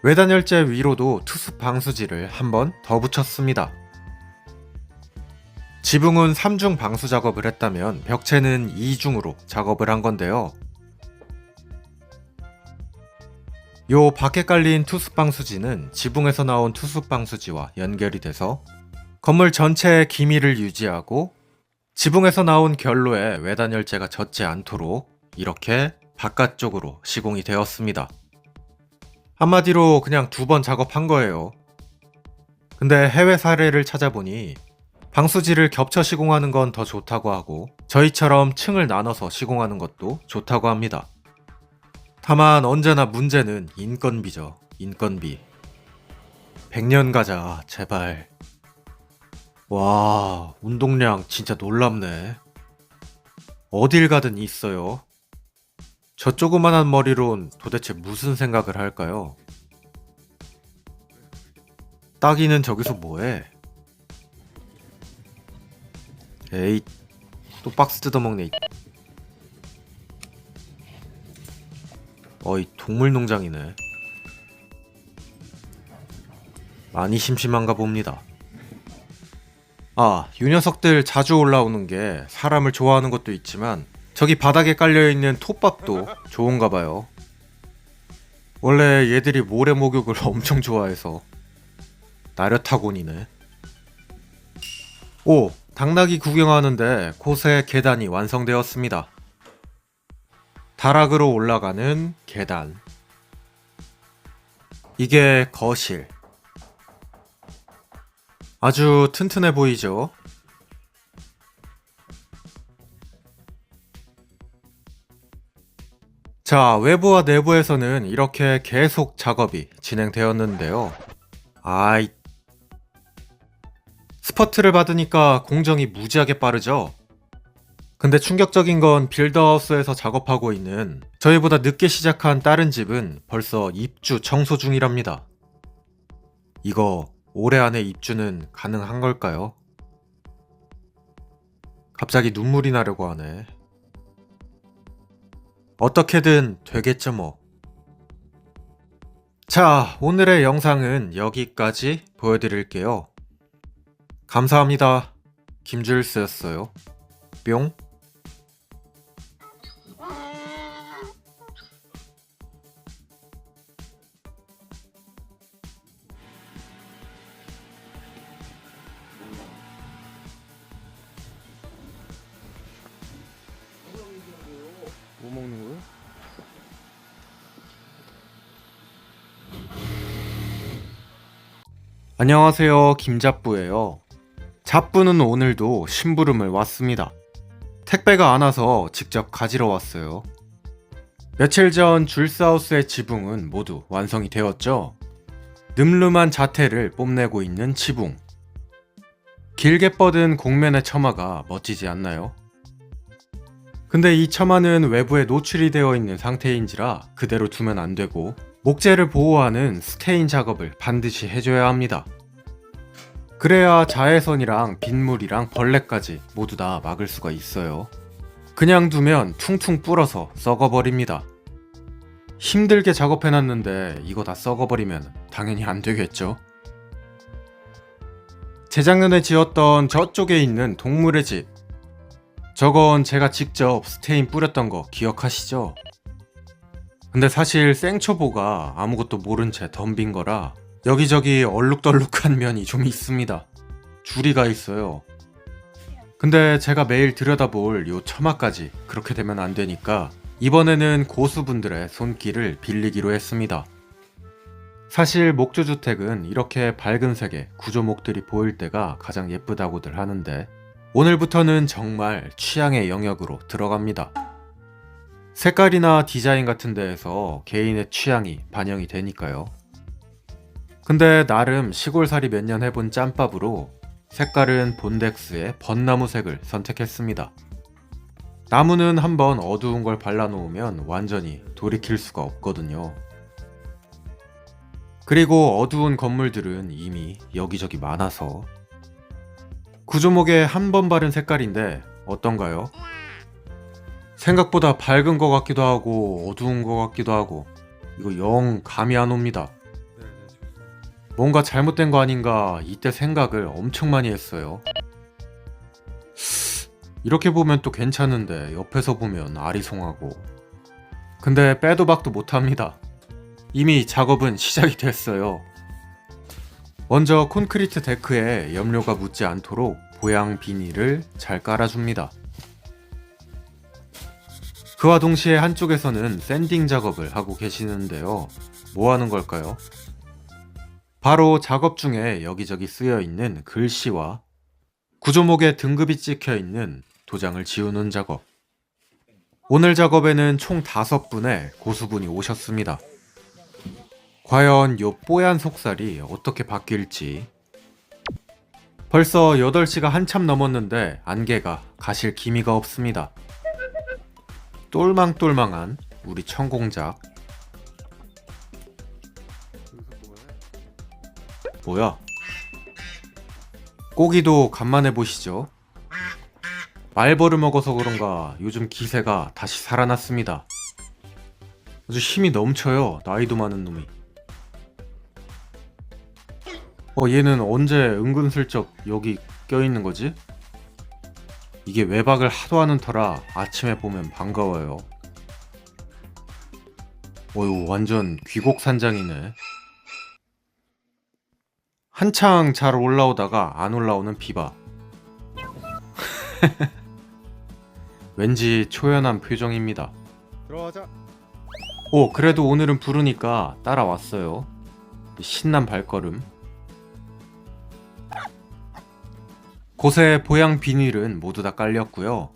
외단열재 위로도 투습 방수지를 한번 더 붙였습니다. 지붕은 3중 방수 작업을 했다면 벽체는 2중으로 작업을 한 건데요. 요 밖에 깔린 투습 방수지는 지붕에서 나온 투습 방수지와 연결이 돼서 건물 전체의 기미를 유지하고 지붕에서 나온 결로에 외단 열재가 젖지 않도록 이렇게 바깥쪽으로 시공이 되었습니다. 한마디로 그냥 2번 작업한 거예요. 근데 해외 사례를 찾아보니 방수지를 겹쳐 시공하는 건 더 좋다고 하고 저희처럼 층을 나눠서 시공하는 것도 좋다고 합니다. 다만 언제나 문제는 인건비죠. 인건비. 100년 가자 제발. 와, 운동량 진짜 놀랍네. 어딜 가든 있어요. 저 조그만한 머리론 도대체 무슨 생각을 할까요? 따기는 저기서 뭐해? 에이, 또 박스 뜯어먹네. 어이, 동물농장이네. 많이 심심한가 봅니다. 아, 이 녀석들 자주 올라오는 게 사람을 좋아하는 것도 있지만 저기 바닥에 깔려있는 톱밥도 좋은가 봐요. 원래 얘들이 모래 목욕을 엄청 좋아해서. 나렷하곤이네. 오, 당나귀 구경하는데 곳에 계단이 완성되었습니다. 다락으로 올라가는 계단. 이게 거실. 아주 튼튼해 보이죠? 자, 외부와 내부에서는 이렇게 계속 작업이 진행되었는데요. 아이, 스퍼트를 받으니까 공정이 무지하게 빠르죠? 근데 충격적인 건 빌더하우스에서 작업하고 있는 저희보다 늦게 시작한 다른 집은 벌써 입주 청소 중이랍니다. 이거 올해 안에 입주는 가능한 걸까요? 갑자기 눈물이 나려고 하네. 어떻게든 되겠죠 뭐. 자, 오늘의 영상은 여기까지 보여드릴게요. 감사합니다. 김줄스였어요. 뿅. 뭐 먹는 거야? 안녕하세요. 김잡부예요. 잡부는 오늘도 심부름을 왔습니다. 택배가 안 와서 직접 가지러 왔어요. 며칠 전 줄스하우스의 지붕은 모두 완성이 되었죠. 늠름한 자태를 뽐내고 있는 지붕. 길게 뻗은 곡면의 처마가 멋지지 않나요? 근데 이 처마는 외부에 노출이 되어 있는 상태인지라 그대로 두면 안 되고 목재를 보호하는 스테인 작업을 반드시 해줘야 합니다. 그래야 자외선이랑 빗물이랑 벌레까지 모두 다 막을 수가 있어요. 그냥 두면 퉁퉁 불어서 썩어버립니다. 힘들게 작업해놨는데 이거 다 썩어버리면 당연히 안 되겠죠. 재작년에 지었던 저쪽에 있는 동물의 집. 저건 제가 직접 스테인 뿌렸던 거 기억하시죠? 근데 사실 생초보가 아무것도 모른 채 덤빈 거라 여기저기 얼룩덜룩한 면이 좀 있습니다. 주리가 있어요. 근데 제가 매일 들여다볼 요 처마까지 그렇게 되면 안 되니까 이번에는 고수분들의 손길을 빌리기로 했습니다. 사실 목조주택은 이렇게 밝은 색의 구조목들이 보일 때가 가장 예쁘다고들 하는데 오늘부터는 정말 취향의 영역으로 들어갑니다. 색깔이나 디자인 같은 데에서 개인의 취향이 반영이 되니까요. 근데 나름 시골살이 몇 년 해본 짬밥으로 색깔은 본덱스의 벚나무색을 선택했습니다. 나무는 한번 어두운 걸 발라놓으면 완전히 돌이킬 수가 없거든요. 그리고 어두운 건물들은 이미 여기저기 많아서 구조목에 한 번 바른 색깔인데 어떤가요? 생각보다 밝은 것 같기도 하고 어두운 것 같기도 하고 이거 영 감이 안 옵니다. 뭔가 잘못된 거 아닌가 이때 생각을 엄청 많이 했어요. 이렇게 보면 또 괜찮은데 옆에서 보면 아리송하고. 근데 빼도 박도 못합니다. 이미 작업은 시작이 됐어요. 먼저 콘크리트 데크에 염료가 묻지 않도록 보양 비닐을 잘 깔아줍니다. 그와 동시에 한쪽에서는 샌딩 작업을 하고 계시는데요. 뭐 하는 걸까요? 바로 작업 중에 여기저기 쓰여 있는 글씨와 구조목에 등급이 찍혀 있는 도장을 지우는 작업. 오늘 작업에는 총 5분의 고수분이 오셨습니다. 과연 요 뽀얀 속살이 어떻게 바뀔지. 벌써 8시가 한참 넘었는데 안개가 가실 기미가 없습니다. 똘망똘망한 우리 천공작. 뭐야? 꼬기도 간만에 보시죠. 말벌을 먹어서 그런가 요즘 기세가 다시 살아났습니다. 아주 힘이 넘쳐요. 나이도 많은 놈이. 얘는 언제 은근슬쩍 여기 껴있는 거지? 이게 외박을 하도 하는 터라 아침에 보면 반가워요. 어휴, 완전 귀곡산장이네. 한창 잘 올라오다가 안 올라오는 비바. 왠지 초연한 표정입니다. 들어가자. 그래도 오늘은 부르니까 따라왔어요. 신난 발걸음. 곳에 보양 비닐은 모두 다 깔렸고요.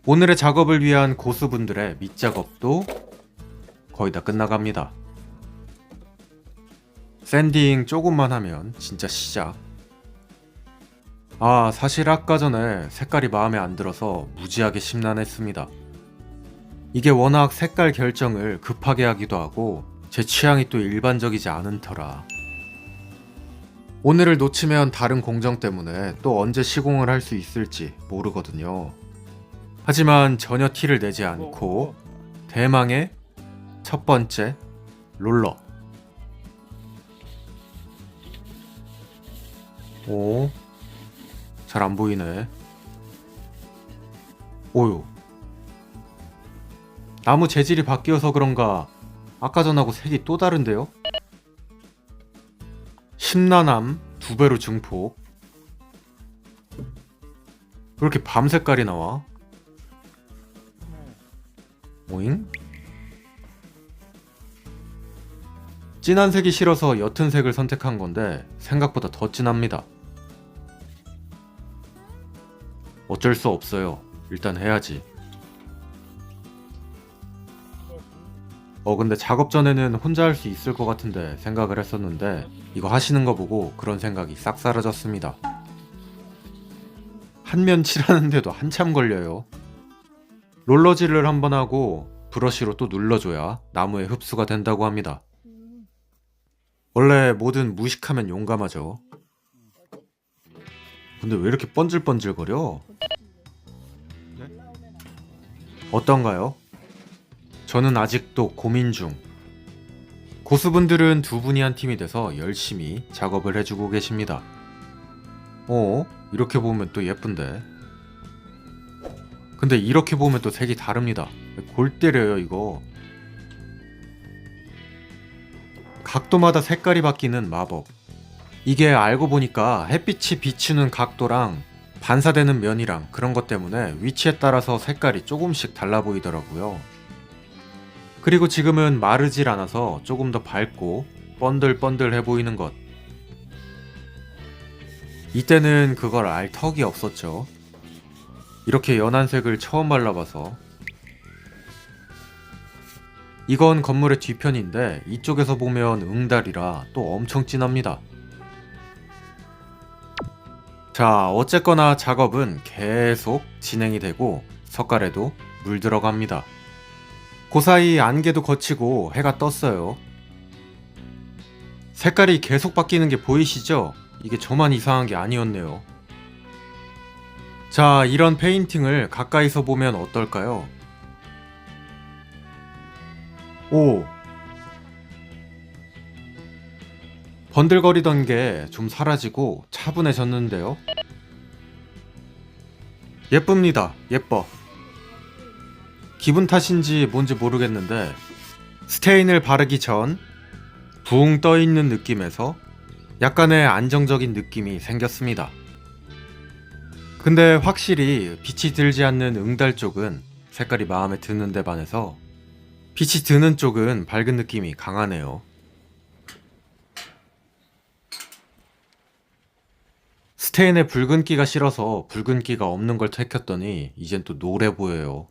오늘의 작업을 위한 고수분들의 밑작업도 거의 다 끝나갑니다. 샌딩 조금만 하면 진짜 시작. 사실 아까 전에 색깔이 마음에 안 들어서 무지하게 심란했습니다. 이게 워낙 색깔 결정을 급하게 하기도 하고 제 취향이 또 일반적이지 않은 터라 오늘을 놓치면 다른 공정 때문에 또 언제 시공을 할 수 있을지 모르거든요. 하지만 전혀 티를 내지 않고 대망의 첫 번째 롤러. 잘 안 보이네. 오유. 나무 재질이 바뀌어서 그런가 아까 전하고 색이 또 다른데요? 심란함 2배로 증폭. 왜 이렇게 밤 색깔이 나와? 오잉? 진한 색이 싫어서 옅은 색을 선택한 건데 생각보다 더 진합니다. 어쩔 수 없어요. 일단 해야지. 근데 작업 전에는 혼자 할 수 있을 것 같은데 생각을 했었는데 이거 하시는 거 보고 그런 생각이 싹 사라졌습니다. 한 면 칠하는데도 한참 걸려요. 롤러질을 한번 하고 브러쉬로 또 눌러줘야 나무에 흡수가 된다고 합니다. 원래 뭐든 무식하면 용감하죠. 근데 왜 이렇게 번질번질거려? 어떤가요? 저는 아직도 고민 중. 고수분들은 2분이 한 팀이 돼서 열심히 작업을 해주고 계십니다. 이렇게 보면 또 예쁜데. 근데 이렇게 보면 또 색이 다릅니다. 골 때려요 이거. 각도마다 색깔이 바뀌는 마법. 이게 알고 보니까 햇빛이 비추는 각도랑 반사되는 면이랑 그런 것 때문에 위치에 따라서 색깔이 조금씩 달라 보이더라고요. 그리고 지금은 마르질 않아서 조금 더 밝고 번들번들해 보이는 것. 이때는 그걸 알 턱이 없었죠. 이렇게 연한 색을 처음 발라봐서. 이건 건물의 뒤편인데 이쪽에서 보면 응달이라 또 엄청 진합니다. 자, 어쨌거나 작업은 계속 진행이 되고 석갈에도 물 들어갑니다. 그 사이 안개도 거치고 해가 떴어요. 색깔이 계속 바뀌는 게 보이시죠? 이게 저만 이상한 게 아니었네요. 자, 이런 페인팅을 가까이서 보면 어떨까요? 오! 번들거리던 게 좀 사라지고 차분해졌는데요. 예쁩니다. 예뻐. 기분 탓인지 뭔지 모르겠는데 스테인을 바르기 전 붕 떠있는 느낌에서 약간의 안정적인 느낌이 생겼습니다. 근데 확실히 빛이 들지 않는 응달 쪽은 색깔이 마음에 드는데 반해서 빛이 드는 쪽은 밝은 느낌이 강하네요. 스테인의 붉은기가 싫어서 붉은기가 없는 걸 택했더니 이젠 또 노래 보여요.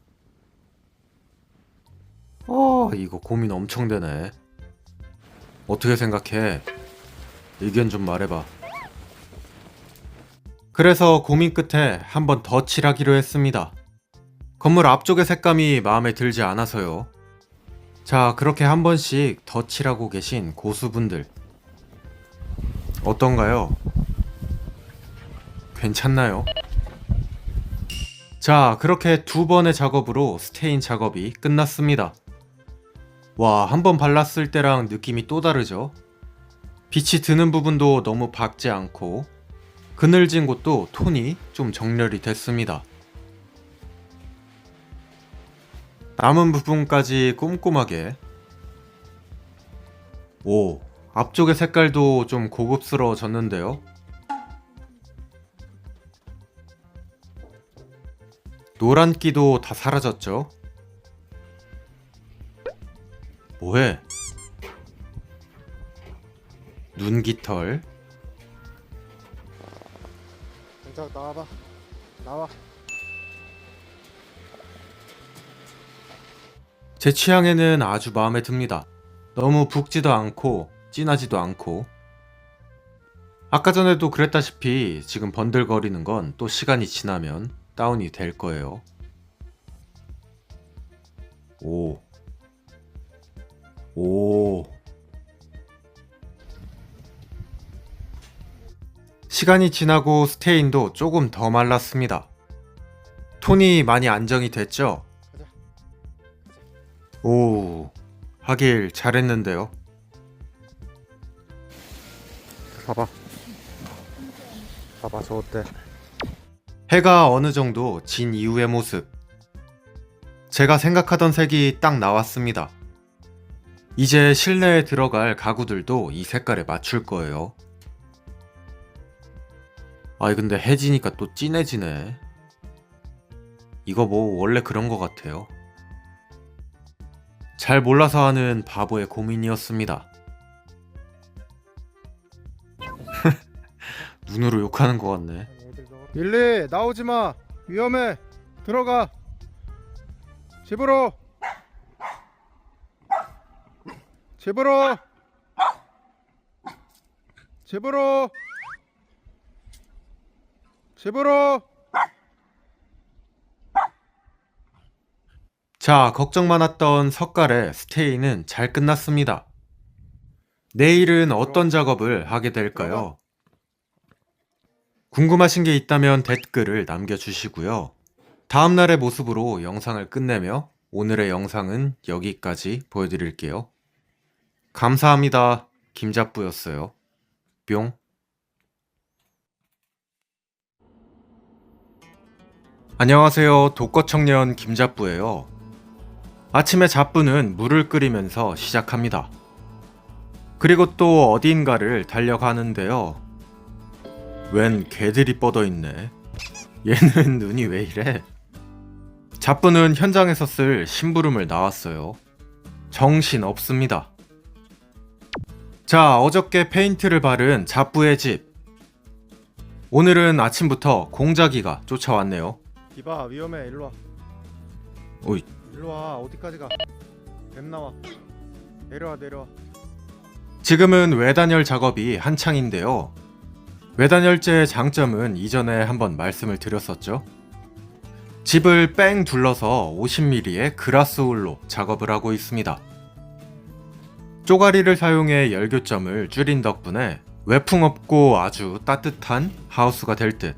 이거 고민 엄청 되네. 어떻게 생각해? 의견 좀 말해봐. 그래서 고민 끝에 한 번 더 칠하기로 했습니다. 건물 앞쪽의 색감이 마음에 들지 않아서요. 자, 그렇게 한 번씩 더 칠하고 계신 고수분들 어떤가요? 괜찮나요? 자, 그렇게 두 번의 작업으로 스테인 작업이 끝났습니다. 와, 한 번 발랐을 때랑 느낌이 또 다르죠? 빛이 드는 부분도 너무 밝지 않고 그늘진 곳도 톤이 좀 정렬이 됐습니다. 남은 부분까지 꼼꼼하게. 오, 앞쪽의 색깔도 좀 고급스러워졌는데요. 노란기도 다 사라졌죠? 뭐해? 눈깃털. 자, 나와봐. 나와. 제 취향에는 아주 마음에 듭니다. 너무 붓지도 않고 진하지도 않고. 아까 전에도 그랬다시피 지금 번들거리는 건 또 시간이 지나면 다운이 될 거예요. 오. 시간이 지나고 스테인도 조금 더 말랐습니다. 톤이 많이 안정이 됐죠? 오, 하길 잘했는데요. 봐봐. 봐봐, 저 어때? 해가 어느 정도 진 이후의 모습. 제가 생각하던 색이 딱 나왔습니다. 이제 실내에 들어갈 가구들도 이 색깔에 맞출 거예요. 아이, 근데 해지니까 또 진해지네. 이거 뭐 원래 그런 거 같아요. 잘 몰라서 하는 바보의 고민이었습니다. 눈으로 욕하는 것 같네. 릴리, 나오지 마. 위험해. 들어가. 집으로. 집으로. 집으로. 집으로. 자, 걱정 많았던 석갈의 스테이는 잘 끝났습니다. 내일은 어떤 작업을 하게 될까요? 궁금하신 게 있다면 댓글을 남겨주시고요. 다음날의 모습으로 영상을 끝내며 오늘의 영상은 여기까지 보여드릴게요. 감사합니다. 김잡부였어요. 뿅. 안녕하세요. 독거청년 김잡부예요. 아침에 잡부는 물을 끓이면서 시작합니다. 그리고 또 어딘가를 달려가는데요. 웬 개들이 뻗어있네. 얘는 눈이 왜 이래? 잡부는 현장에서 쓸 심부름을 나왔어요. 정신 없습니다. 자, 어저께 페인트를 바른 잡부의 집. 오늘은 아침부터 공자기가 쫓아왔네요. 이봐, 위험해. 일로 와. 오이. 일로 와. 어디까지 가? 뱀 나와. 내려와, 내려와. 지금은 외단열 작업이 한창인데요. 외단열재의 장점은 이전에 한번 말씀을 드렸었죠. 집을 뺑 둘러서 50mm의 그라스홀로 작업을 하고 있습니다. 쪼가리를 사용해 열교점을 줄인 덕분에 외풍 없고 아주 따뜻한 하우스가 될 듯.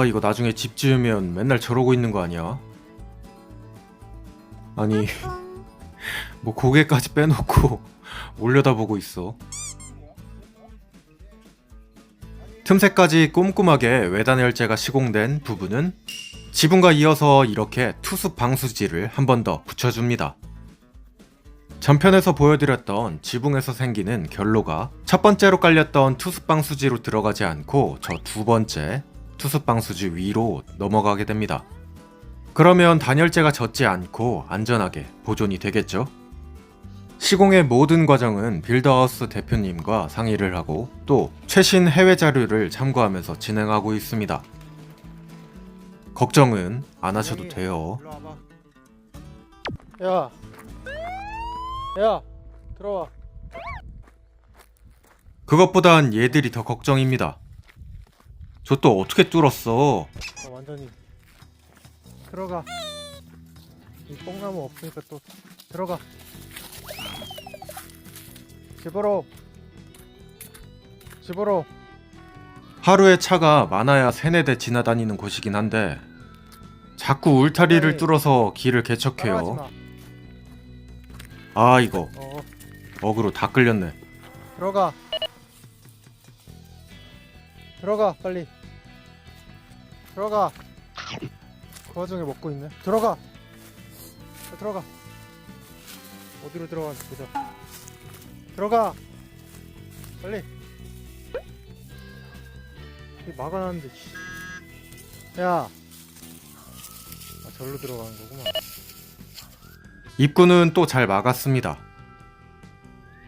이거 나중에 집 지으면 맨날 저러고 있는 거 아니야? 아니, 뭐 고개까지 빼놓고 올려다보고 있어. 틈새까지 꼼꼼하게 외단열재가 시공된 부분은 지붕과 이어서 이렇게 투습 방수지를 한 번 더 붙여줍니다. 전편에서 보여드렸던 지붕에서 생기는 결로가 첫 번째로 깔렸던 투스방 수지로 들어가지 않고 저 두 번째 투스방 수지 위로 넘어가게 됩니다. 그러면 단열재가 젖지 않고 안전하게 보존이 되겠죠? 시공의 모든 과정은 빌더하우스 대표님과 상의를 하고 또 최신 해외 자료를 참고하면서 진행하고 있습니다. 걱정은 안 하셔도 돼요. 일로 와봐. 야, 들어와. 그것보단 얘들이 더 걱정입니다. 저 또 어떻게 뚫었어? 완전히 들어가. 이 뽕나무 없으니까 또 들어가. 집으로. 하루에 차가 많아야 3-4대 지나다니는 곳이긴 한데 자꾸 울타리를 네. 뚫어서 길을 따라하지 개척해요. 마. 아 이거 어, 어그로 다 끌렸네. 들어가 빨리. 들어가. 그 와중에 먹고 있네. 들어가. 어디로 들어가는지 보자. 들어가 빨리. 이 막아놨는데. 야, 절로 들어가는 거구만. 입구는 또 잘 막았습니다.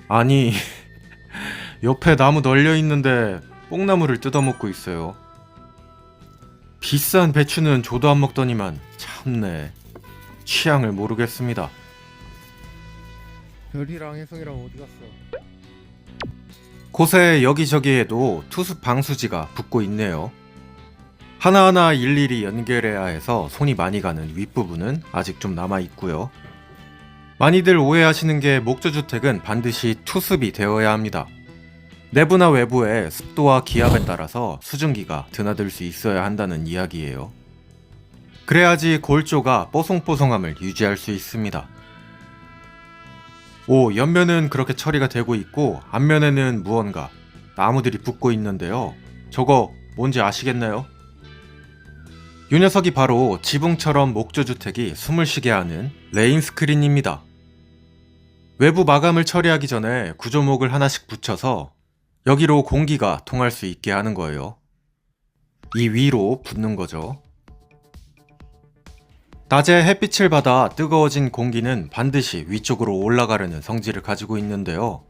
아니 옆에 나무 널려 있는데 뽕나무를 뜯어먹고 있어요. 비싼 배추는 줘도 안 먹더니만 참네. 취향을 모르겠습니다. 별이랑 혜성이랑 어디 갔어? 곳에 여기저기에도 투수 방수지가 붙고 있네요. 하나하나 일일이 연결해야 해서 손이 많이 가는 윗부분은 아직 좀 남아 있고요. 많이들 오해하시는 게 목조주택은 반드시 투습이 되어야 합니다. 내부나 외부의 습도와 기압에 따라서 수증기가 드나들 수 있어야 한다는 이야기예요. 그래야지 골조가 뽀송뽀송함을 유지할 수 있습니다. 옆면은 그렇게 처리가 되고 있고 앞면에는 무언가 나무들이 붙고 있는데요. 저거 뭔지 아시겠나요? 이 녀석이 바로 지붕처럼 목조주택이 숨을 쉬게 하는 레인 스크린입니다. 외부 마감을 처리하기 전에 구조목을 하나씩 붙여서 여기로 공기가 통할 수 있게 하는 거예요. 이 위로 붙는 거죠. 낮에 햇빛을 받아 뜨거워진 공기는 반드시 위쪽으로 올라가려는 성질을 가지고 있는데요.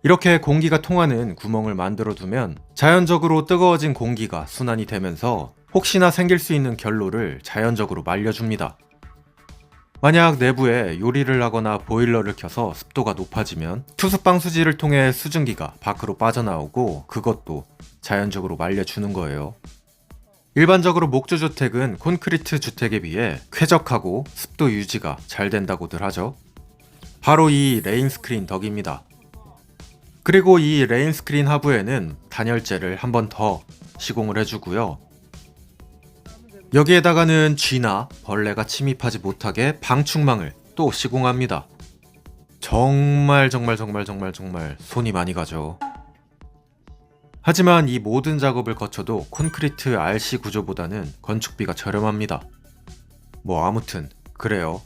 이렇게 공기가 통하는 구멍을 만들어 두면 자연적으로 뜨거워진 공기가 순환이 되면서 혹시나 생길 수 있는 결로를 자연적으로 말려줍니다. 만약 내부에 요리를 하거나 보일러를 켜서 습도가 높아지면 투스방수지를 통해 수증기가 밖으로 빠져나오고 그것도 자연적으로 말려주는 거예요. 일반적으로 목조주택은 콘크리트 주택에 비해 쾌적하고 습도 유지가 잘 된다고들 하죠. 바로 이 레인 스크린 덕입니다. 그리고 이 레인 스크린 하부에는 단열재를 한 번 더 시공을 해주고요. 여기에다가는 쥐나 벌레가 침입하지 못하게 방충망을 또 시공합니다. 정말 손이 많이 가죠. 하지만 이 모든 작업을 거쳐도 콘크리트 RC 구조보다는 건축비가 저렴합니다. 뭐 아무튼 그래요.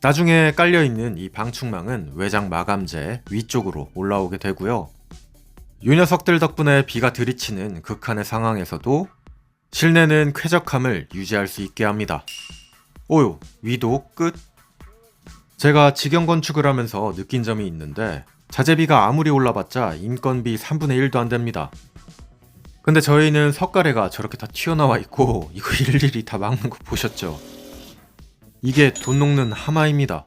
나중에 깔려있는 이 방충망은 외장 마감재 위쪽으로 올라오게 되고요. 이 녀석들 덕분에 비가 들이치는 극한의 상황에서도 실내는 쾌적함을 유지할 수 있게 합니다. 오요, 위도 끝. 제가 직영 건축을 하면서 느낀 점이 있는데 자재비가 아무리 올라봤자 인건비 3분의 1도 안 됩니다. 근데 저희는 석가래가 저렇게 다 튀어나와 있고 이거 일일이 다 막는 거 보셨죠? 이게 돈 녹는 하마입니다.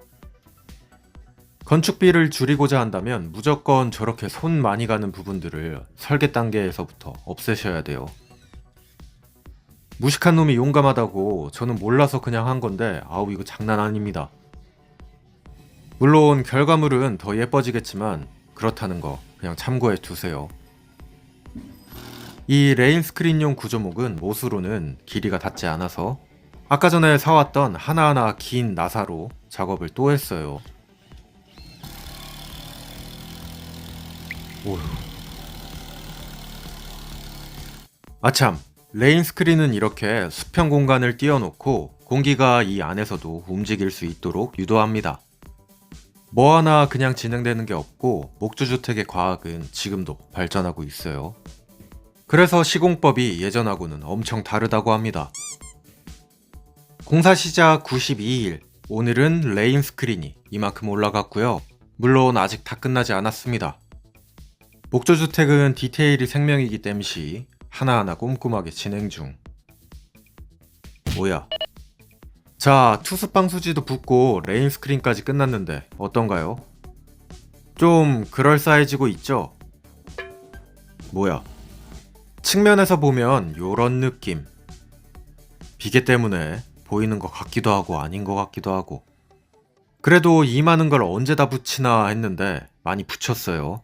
건축비를 줄이고자 한다면 무조건 저렇게 손 많이 가는 부분들을 설계 단계에서부터 없애셔야 돼요. 무식한 놈이 용감하다고 저는 몰라서 그냥 한 건데 아우 이거 장난 아닙니다. 물론 결과물은 더 예뻐지겠지만 그렇다는 거 그냥 참고해 두세요. 이 레인 스크린용 구조목은 못으로는 길이가 닿지 않아서 아까 전에 사왔던 하나하나 긴 나사로 작업을 또 했어요. 오휴. 아참, 레인 스크린은 이렇게 수평 공간을 띄워놓고 공기가 이 안에서도 움직일 수 있도록 유도합니다. 뭐 하나 그냥 진행되는 게 없고 목조주택의 과학은 지금도 발전하고 있어요. 그래서 시공법이 예전하고는 엄청 다르다고 합니다. 공사 시작 92일, 오늘은 레인 스크린이 이만큼 올라갔고요. 물론 아직 다 끝나지 않았습니다. 목조주택은 디테일이 생명이기 땜시 하나하나 꼼꼼하게 진행 중. 뭐야? 자, 투스방 수지도 붙고 레인 스크린까지 끝났는데 어떤가요? 좀 그럴싸해지고 있죠? 뭐야? 측면에서 보면 요런 느낌. 비계 때문에 보이는 것 같기도 하고 아닌 것 같기도 하고. 그래도 이 많은 걸 언제 다 붙이나 했는데 많이 붙였어요.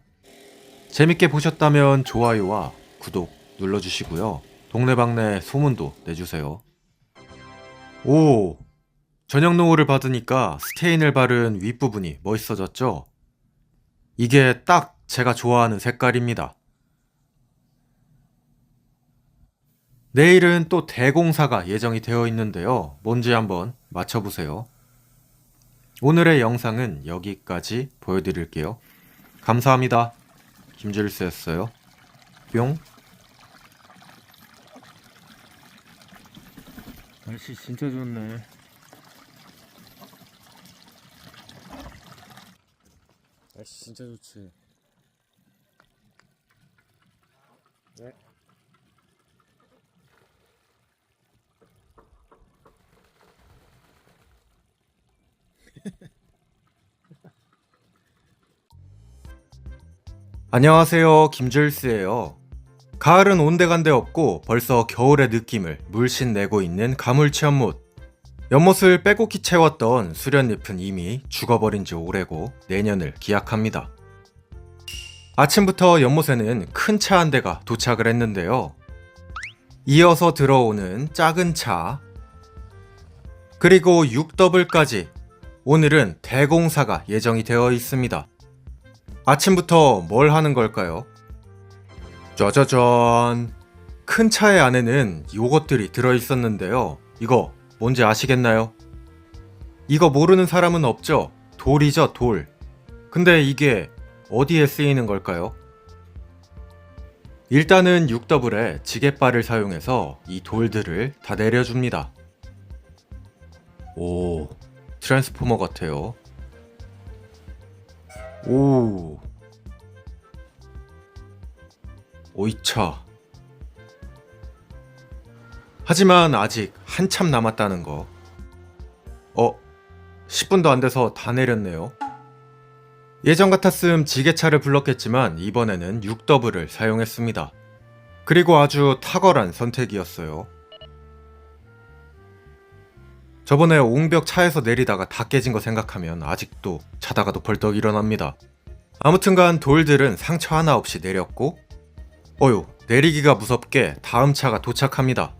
재밌게 보셨다면 좋아요와 구독 눌러주시고요. 동네방네 소문도 내주세요. 오! 전형 노후를 받으니까 스테인을 바른 윗부분이 멋있어졌죠? 이게 딱 제가 좋아하는 색깔입니다. 내일은 또 대공사가 예정이 되어 있는데요. 뭔지 한번 맞춰보세요. 오늘의 영상은 여기까지 보여드릴게요. 감사합니다. 김질스였어요. 뿅. 날씨 진짜 좋네. 날씨 진짜 좋지. 네. 안녕하세요. 김질스예요. 가을은 온데간데 없고 벌써 겨울의 느낌을 물씬 내고 있는 가물치 연못. 연못을 빼곡히 채웠던 수련잎은 이미 죽어버린 지 오래고 내년을 기약합니다. 아침부터 연못에는 큰 차 한 대가 도착을 했는데요. 이어서 들어오는 작은 차, 그리고 6더블까지 오늘은 대공사가 예정이 되어 있습니다. 아침부터 뭘 하는 걸까요? 짜자잔! 큰 차의 안에는 요것들이 들어있었는데요. 이거 뭔지 아시겠나요? 이거 모르는 사람은 없죠? 돌이죠, 돌. 근데 이게 어디에 쓰이는 걸까요? 일단은 6더블에 지게발을 사용해서 이 돌들을 다 내려줍니다. 오, 트랜스포머 같아요. 오, 오이차. 하지만 아직 한참 남았다는 거. 10분도 안 돼서 다 내렸네요. 예전 같았음 지게차를 불렀겠지만 이번에는 6더블을 사용했습니다. 그리고 아주 탁월한 선택이었어요. 저번에 옹벽 차에서 내리다가 다 깨진 거 생각하면 아직도 자다가도 벌떡 일어납니다. 아무튼간 돌들은 상처 하나 없이 내렸고, 어휴, 내리기가 무섭게 다음 차가 도착합니다.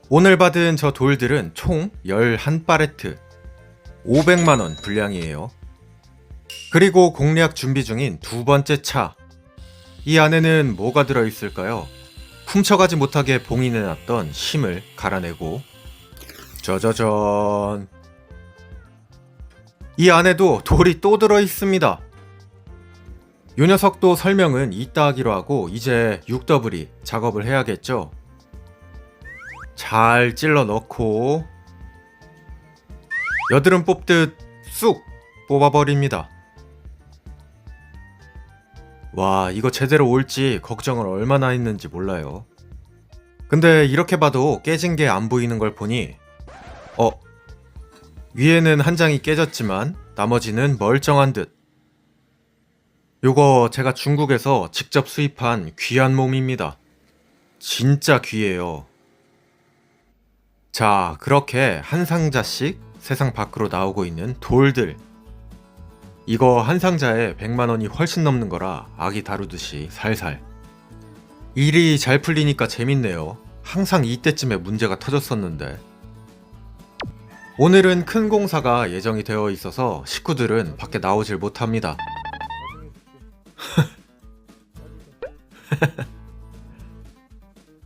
오늘 받은 저 돌들은 총 11팔레트, 500만원 분량이에요. 그리고 공략 준비 중인 두 번째 차. 이 안에는 뭐가 들어있을까요? 훔쳐가지 못하게 봉인해놨던 심을 갈아내고, 짜자잔. 이 안에도 돌이 또 들어있습니다. 요 녀석도 설명은 이따 하기로 하고 이제 6더블이 작업을 해야겠죠. 잘 찔러 넣고 여드름 뽑듯 쑥 뽑아버립니다. 와, 이거 제대로 올지 걱정을 얼마나 했는지 몰라요. 근데 이렇게 봐도 깨진 게 안 보이는 걸 보니 위에는 한 장이 깨졌지만 나머지는 멀쩡한 듯. 요거 제가 중국에서 직접 수입한 귀한 몸입니다. 진짜 귀해요. 자, 그렇게 한 상자씩 세상 밖으로 나오고 있는 돌들. 이거 한 상자에 100만원이 훨씬 넘는 거라 아기 다루듯이 살살. 일이 잘 풀리니까 재밌네요. 항상 이때쯤에 문제가 터졌었는데. 오늘은 큰 공사가 예정이 되어 있어서 식구들은 밖에 나오질 못합니다.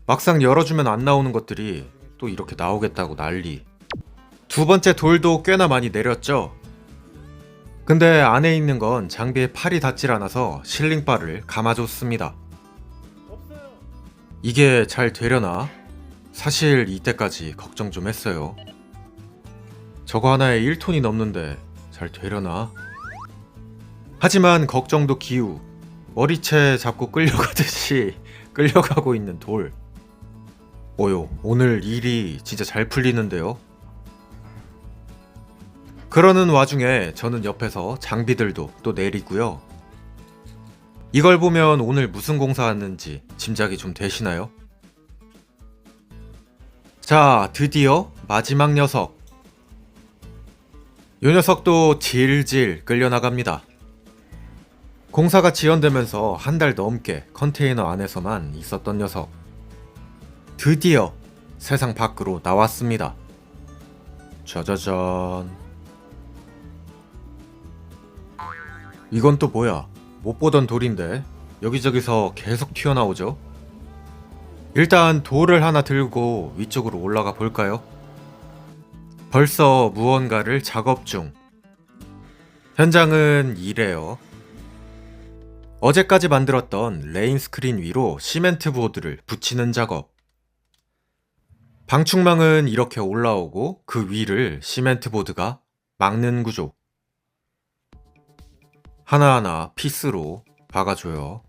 막상 열어주면 안 나오는 것들이 또 이렇게 나오겠다고 난리. 두 번째 돌도 꽤나 많이 내렸죠. 근데 안에 있는 건 장비에 팔이 닿질 않아서 실링바를 감아줬습니다. 이게 잘 되려나? 사실 이때까지 걱정 좀 했어요. 저거 하나에 1톤이 넘는데 잘 되려나? 하지만 걱정도 기우. 머리채 잡고 끌려가듯이 끌려가고 있는 돌. 오늘 일이 진짜 잘 풀리는데요. 그러는 와중에 저는 옆에서 장비들도 또 내리고요. 이걸 보면 오늘 무슨 공사하는지 짐작이 좀 되시나요? 자, 드디어 마지막 녀석. 요 녀석도 질질 끌려나갑니다. 공사가 지연되면서 한 달 넘게 컨테이너 안에서만 있었던 녀석. 드디어 세상 밖으로 나왔습니다. 짜자잔. 이건 또 뭐야? 못 보던 돌인데 여기저기서 계속 튀어나오죠? 일단 돌을 하나 들고 위쪽으로 올라가 볼까요? 벌써 무언가를 작업 중. 현장은 이래요. 어제까지 만들었던 레인 스크린 위로 시멘트 보드를 붙이는 작업. 방충망은 이렇게 올라오고 그 위를 시멘트 보드가 막는 구조. 하나하나 피스로 박아줘요.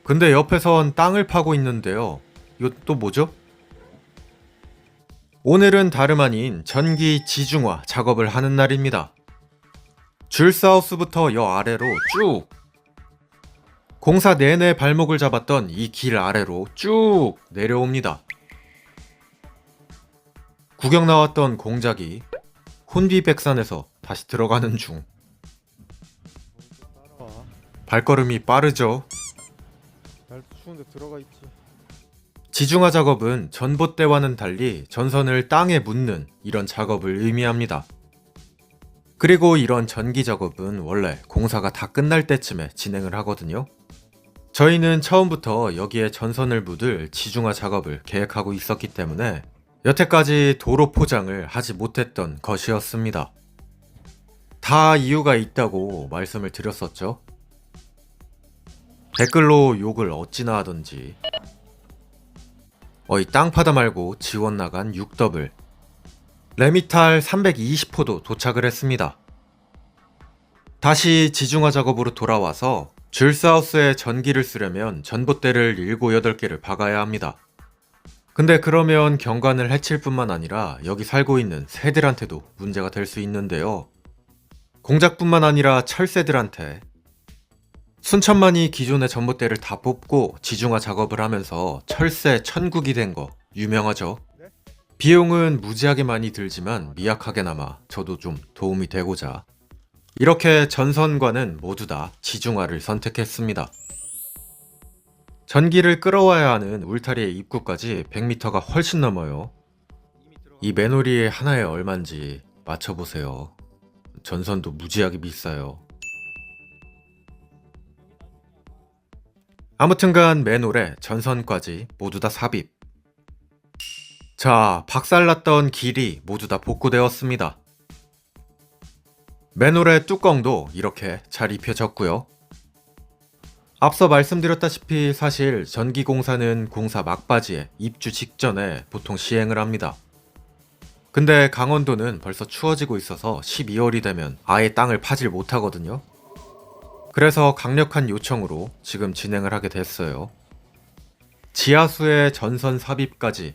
근데 옆에선 땅을 파고 있는데요. 이거 또 뭐죠? 오늘은 다름 아닌 전기 지중화 작업을 하는 날입니다. 줄사우스부터 여 아래로 쭉. 공사 내내 발목을 잡았던 이 길 아래로 쭉 내려옵니다. 구경 나왔던 공작이 혼비백산에서 다시 들어가는 중. 따라와. 발걸음이 빠르죠. 날도 추운데 들어가 있지. 지중화 작업은 전봇대와는 달리 전선을 땅에 묻는 이런 작업을 의미합니다. 그리고 이런 전기 작업은 원래 공사가 다 끝날 때쯤에 진행을 하거든요. 저희는 처음부터 여기에 전선을 묻을 지중화 작업을 계획하고 있었기 때문에 여태까지 도로 포장을 하지 못했던 것이었습니다. 다 이유가 있다고 말씀을 드렸었죠. 댓글로 욕을 어찌나 하던지. 이 땅파다 말고 지원 나간 6더블 레미탈 320호도 도착을 했습니다. 다시 지중화 작업으로 돌아와서 줄사우스에 전기를 쓰려면 전봇대를 7, 8개를 박아야 합니다. 근데 그러면 경관을 해칠 뿐만 아니라 여기 살고 있는 새들한테도 문제가 될 수 있는데요. 공작뿐만 아니라 철새들한테 순천만이 기존의 전봇대를 다 뽑고 지중화 작업을 하면서 철새 천국이 된 거 유명하죠. 비용은 무지하게 많이 들지만 미약하게나마 저도 좀 도움이 되고자 이렇게 전선과는 모두 다 지중화를 선택했습니다. 전기를 끌어와야 하는 울타리의 입구까지 100m가 훨씬 넘어요. 이 맨홀이 하나에 얼만지 맞춰보세요. 전선도 무지하게 비싸요. 아무튼간 맨홀에 전선까지 모두 다 삽입. 자, 박살났던 길이 모두 다 복구되었습니다. 맨홀의 뚜껑도 이렇게 잘 입혀졌고요. 앞서 말씀드렸다시피 사실 전기공사는 공사 막바지에 입주 직전에 보통 시행을 합니다. 근데 강원도는 벌써 추워지고 있어서 12월이 되면 아예 땅을 파질 못하거든요. 그래서 강력한 요청으로 지금 진행을 하게 됐어요. 지하수의 전선 삽입까지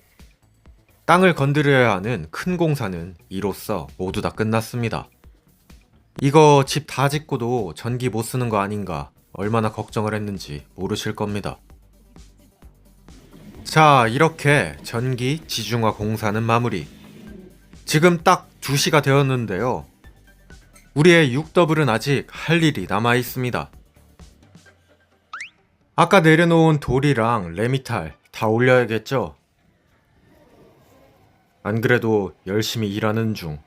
땅을 건드려야 하는 큰 공사는 이로써 모두 다 끝났습니다. 이거 집 다 짓고도 전기 못 쓰는 거 아닌가 얼마나 걱정을 했는지 모르실 겁니다. 자, 이렇게 전기 지중화 공사는 마무리. 지금 딱 2시가 되었는데요. 우리의 6더블은 아직 할 일이 남아 있습니다. 아까 내려놓은 돌이랑 레미탈 다 올려야겠죠? 안 그래도 열심히 일하는 중.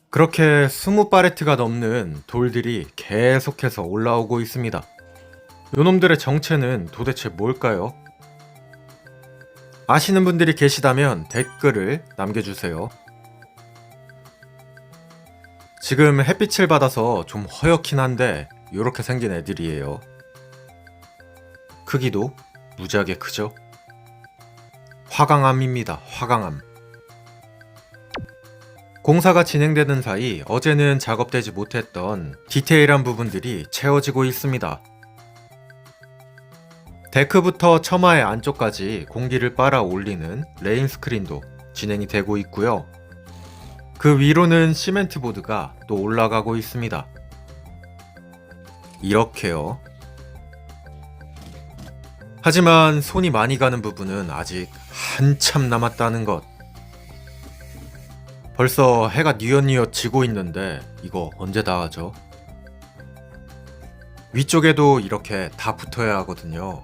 그렇게 20파레트가 넘는 돌들이 계속해서 올라오고 있습니다. 요놈들의 정체는 도대체 뭘까요? 아시는 분들이 계시다면 댓글을 남겨주세요. 지금 햇빛을 받아서 좀 허옇긴 한데 요렇게 생긴 애들이에요. 크기도 무지하게 크죠? 화강암입니다. 화강암. 공사가 진행되는 사이 어제는 작업되지 못했던 디테일한 부분들이 채워지고 있습니다. 데크부터 처마의 안쪽까지 공기를 빨아 올리는 레인 스크린도 진행이 되고 있고요. 그 위로는 시멘트 보드가 또 올라가고 있습니다. 이렇게요. 하지만 손이 많이 가는 부분은 아직 한참 남았다는 것. 벌써 해가 뉘엿뉘엿 지고 있는데 이거 언제 다 하죠? 위쪽에도 이렇게 다 붙어야 하거든요.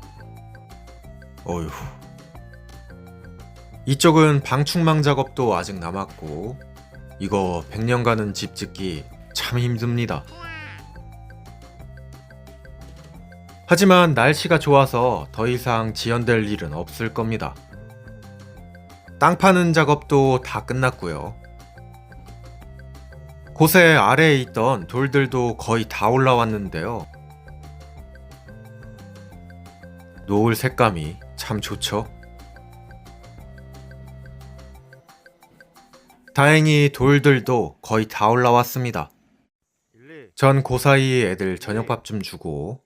어휴. 이쪽은 방충망 작업도 아직 남았고 이거 100년간은 집 짓기 참 힘듭니다. 하지만 날씨가 좋아서 더 이상 지연될 일은 없을 겁니다. 땅 파는 작업도 다 끝났고요. 곳에 아래에 있던 돌들도 거의 다 올라왔는데요. 노을 색감이 참 좋죠? 다행히 돌들도 거의 다 올라왔습니다. 전 그 사이 애들 저녁밥 좀 주고.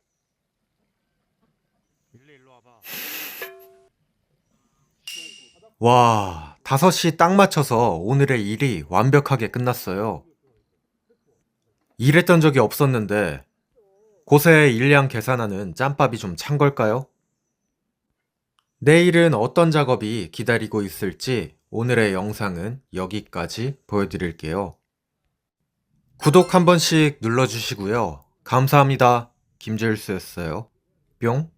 와, 5시 딱 맞춰서 오늘의 일이 완벽하게 끝났어요. 일했던 적이 없었는데 곳에 일량 계산하는 짬밥이 좀 찬 걸까요? 내일은 어떤 작업이 기다리고 있을지 오늘의 영상은 여기까지 보여드릴게요. 구독 한 번씩 눌러주시고요. 감사합니다. 김재일수였어요. 뿅.